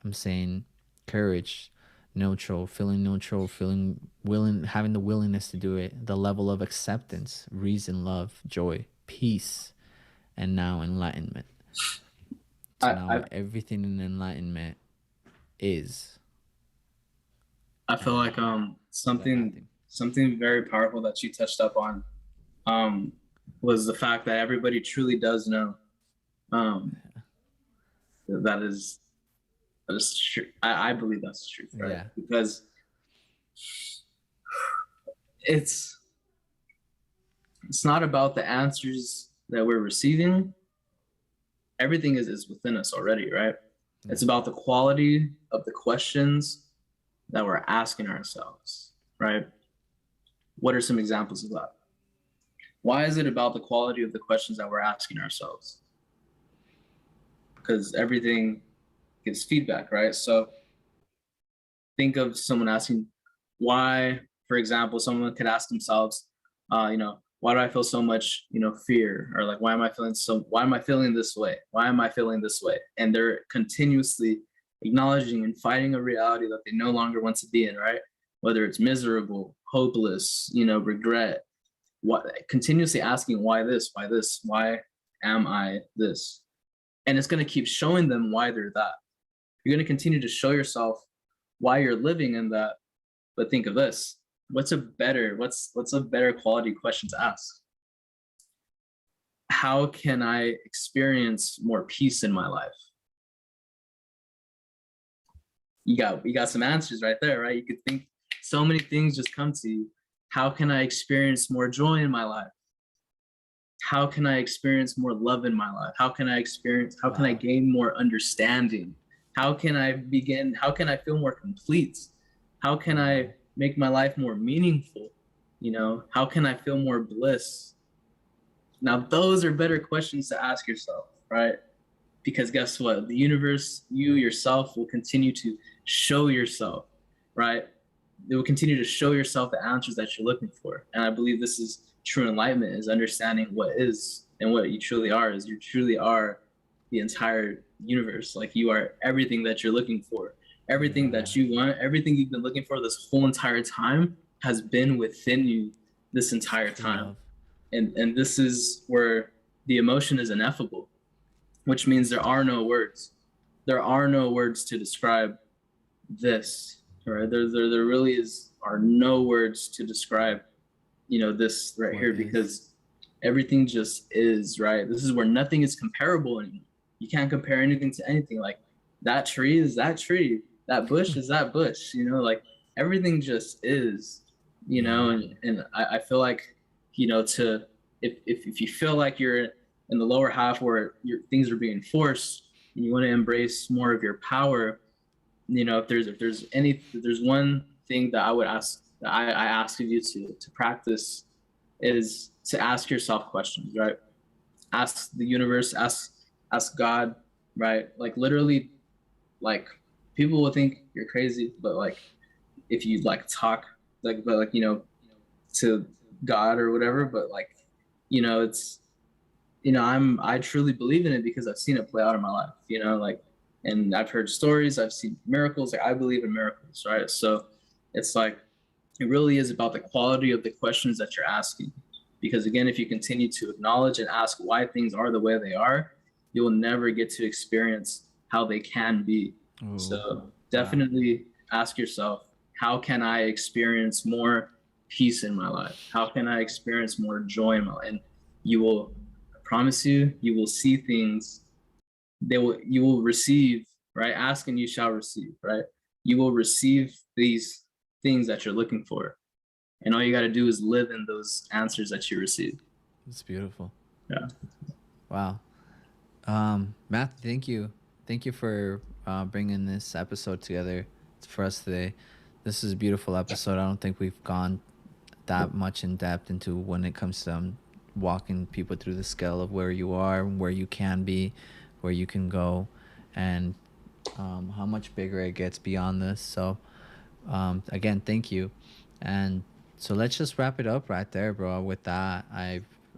I'm saying courage, neutral, feeling willing, having the willingness to do it, the level of acceptance, reason, love, joy, peace, and now enlightenment. So now I everything in enlightenment is, I feel like and let nothing. something very powerful that you touched up on um was the fact that everybody truly does know. Um that is that is true. I believe that's the truth, right? Yeah. Because it's it's not about the answers that we're receiving. Everything is within us already, right? Yeah. It's about the quality of the questions that we're asking ourselves, right? What are some examples of that? Why is it about the quality of the questions that we're asking ourselves? Because everything gives feedback, right? So think of someone asking why, for example, someone could ask themselves, why do I feel so much, fear? Or like, why am I feeling this way? Why am I feeling this way? And they're continuously acknowledging and fighting a reality that they no longer want to be in, right? Whether it's miserable, hopeless, regret, what, continuously asking why this, why am I this? And it's going to keep showing them why they're that. You're going to continue to show yourself why you're living in that. But think of this: what's a better quality question to ask? How can I experience more peace in my life? You got some answers right there, right? You could think so many things just come to you. How can I experience more joy in my life? How can I experience more love in my life? How can I gain more understanding? How can I feel more complete? How can I make my life more meaningful? How can I feel more bliss? Now, those are better questions to ask yourself, right? Because guess what? The universe, you yourself, will continue to show yourself, right? It will continue to show yourself the answers that you're looking for. And I believe this is true enlightenment, is understanding what is and what you truly are. Is you truly are the entire universe. Like, you are everything that you're looking for. Everything that you want, everything you've been looking for this whole entire time has been within you this entire time. And this is where the emotion is ineffable, which means there are no words. There are no words to describe this, right? There really are no words to describe, this right here, because everything just is, right? This is where nothing is comparable anymore. You can't compare anything to anything. Like, that tree is that tree, that bush is that bush, like, everything just is, and I feel like, if you feel like you're in the lower half where things are being forced and you want to embrace more of your power, if there's one thing that I would ask, that I ask of you to practice, is to ask yourself questions, right? Ask the universe, ask God, right? Like, literally, like, people will think you're crazy, but like, if you like talk to God or whatever, but like, it's, I truly believe in it because I've seen it play out in my life, like, and I've heard stories, I've seen miracles. Like, I believe in miracles, right? So it's like, it really is about the quality of the questions that you're asking. Because again, if you continue to acknowledge and ask why things are the way they are, you will never get to experience how they can be. Ooh, so definitely ask yourself, how can I experience more peace in my life? How can I experience more joy in my life? And you will, I promise you, you will see things. You will receive, right? Ask and you shall receive, right? You will receive these things that you're looking for. And all you got to do is live in those answers that you receive. It's beautiful. Yeah. Wow. Matt, thank you. Thank you for bringing this episode together for us today. This is a beautiful episode. I don't think we've gone that much in depth into when it comes to walking people through the scale of where you are, where you can be, where you can go, and how much bigger it gets beyond this. So again, thank you. And so let's just wrap it up right there, bro. With that,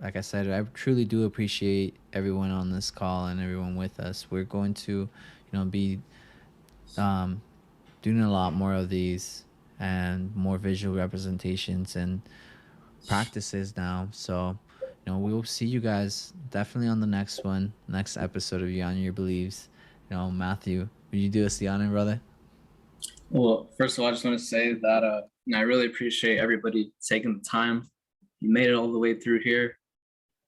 like I said, I truly do appreciate everyone on this call and everyone with us. We're going to, be doing a lot more of these and more visual representations and practices now. So, we will see you guys definitely on the next episode of Beyond Your Beliefs. Matthew, would you do us the honor, brother? Well, first of all, I just want to say that I really appreciate everybody taking the time. You made it all the way through here.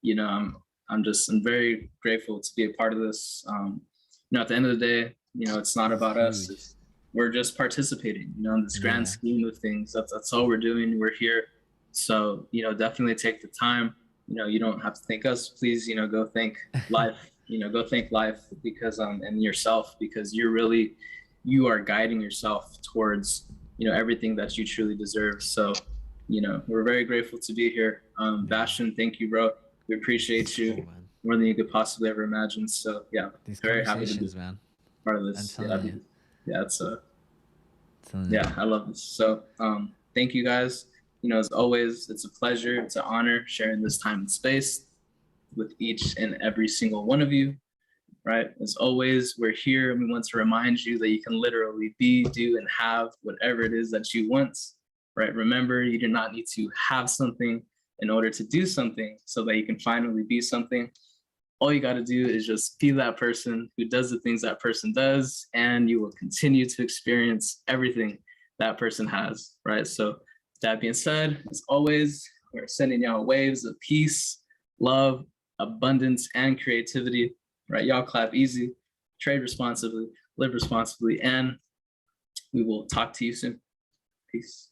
I'm very grateful to be a part of this. At the end of the day, it's not about us. We're just participating, in this grand scheme of things. That's all we're doing. We're here. So, definitely take the time. you don't have to thank us. Please, go thank life. Go thank life because and yourself, because you are guiding yourself towards everything that you truly deserve. So, we're very grateful to be here. Bastion, thank you, bro. We appreciate Cool, you man. more than you could possibly ever imagine. So yeah, These very happy to be conversations, man. part of I'm this. Yeah, telling you. yeah, it's Telling you. yeah, I love this. So thank you guys. As always, it's a pleasure, it's an honor sharing this time and space with each and every single one of you. Right? As always, we're here and we want to remind you that you can literally be, do, and have whatever it is that you want. Right? Remember, you do not need to have something in order to do something so that you can finally be something. All you got to do is just be that person who does the things that person does, and you will continue to experience everything that person has. Right? So, that being said, as always, we're sending y'all waves of peace, love, abundance, and creativity. Right? Y'all clap easy, trade responsibly, live responsibly, and we will talk to you soon. Peace.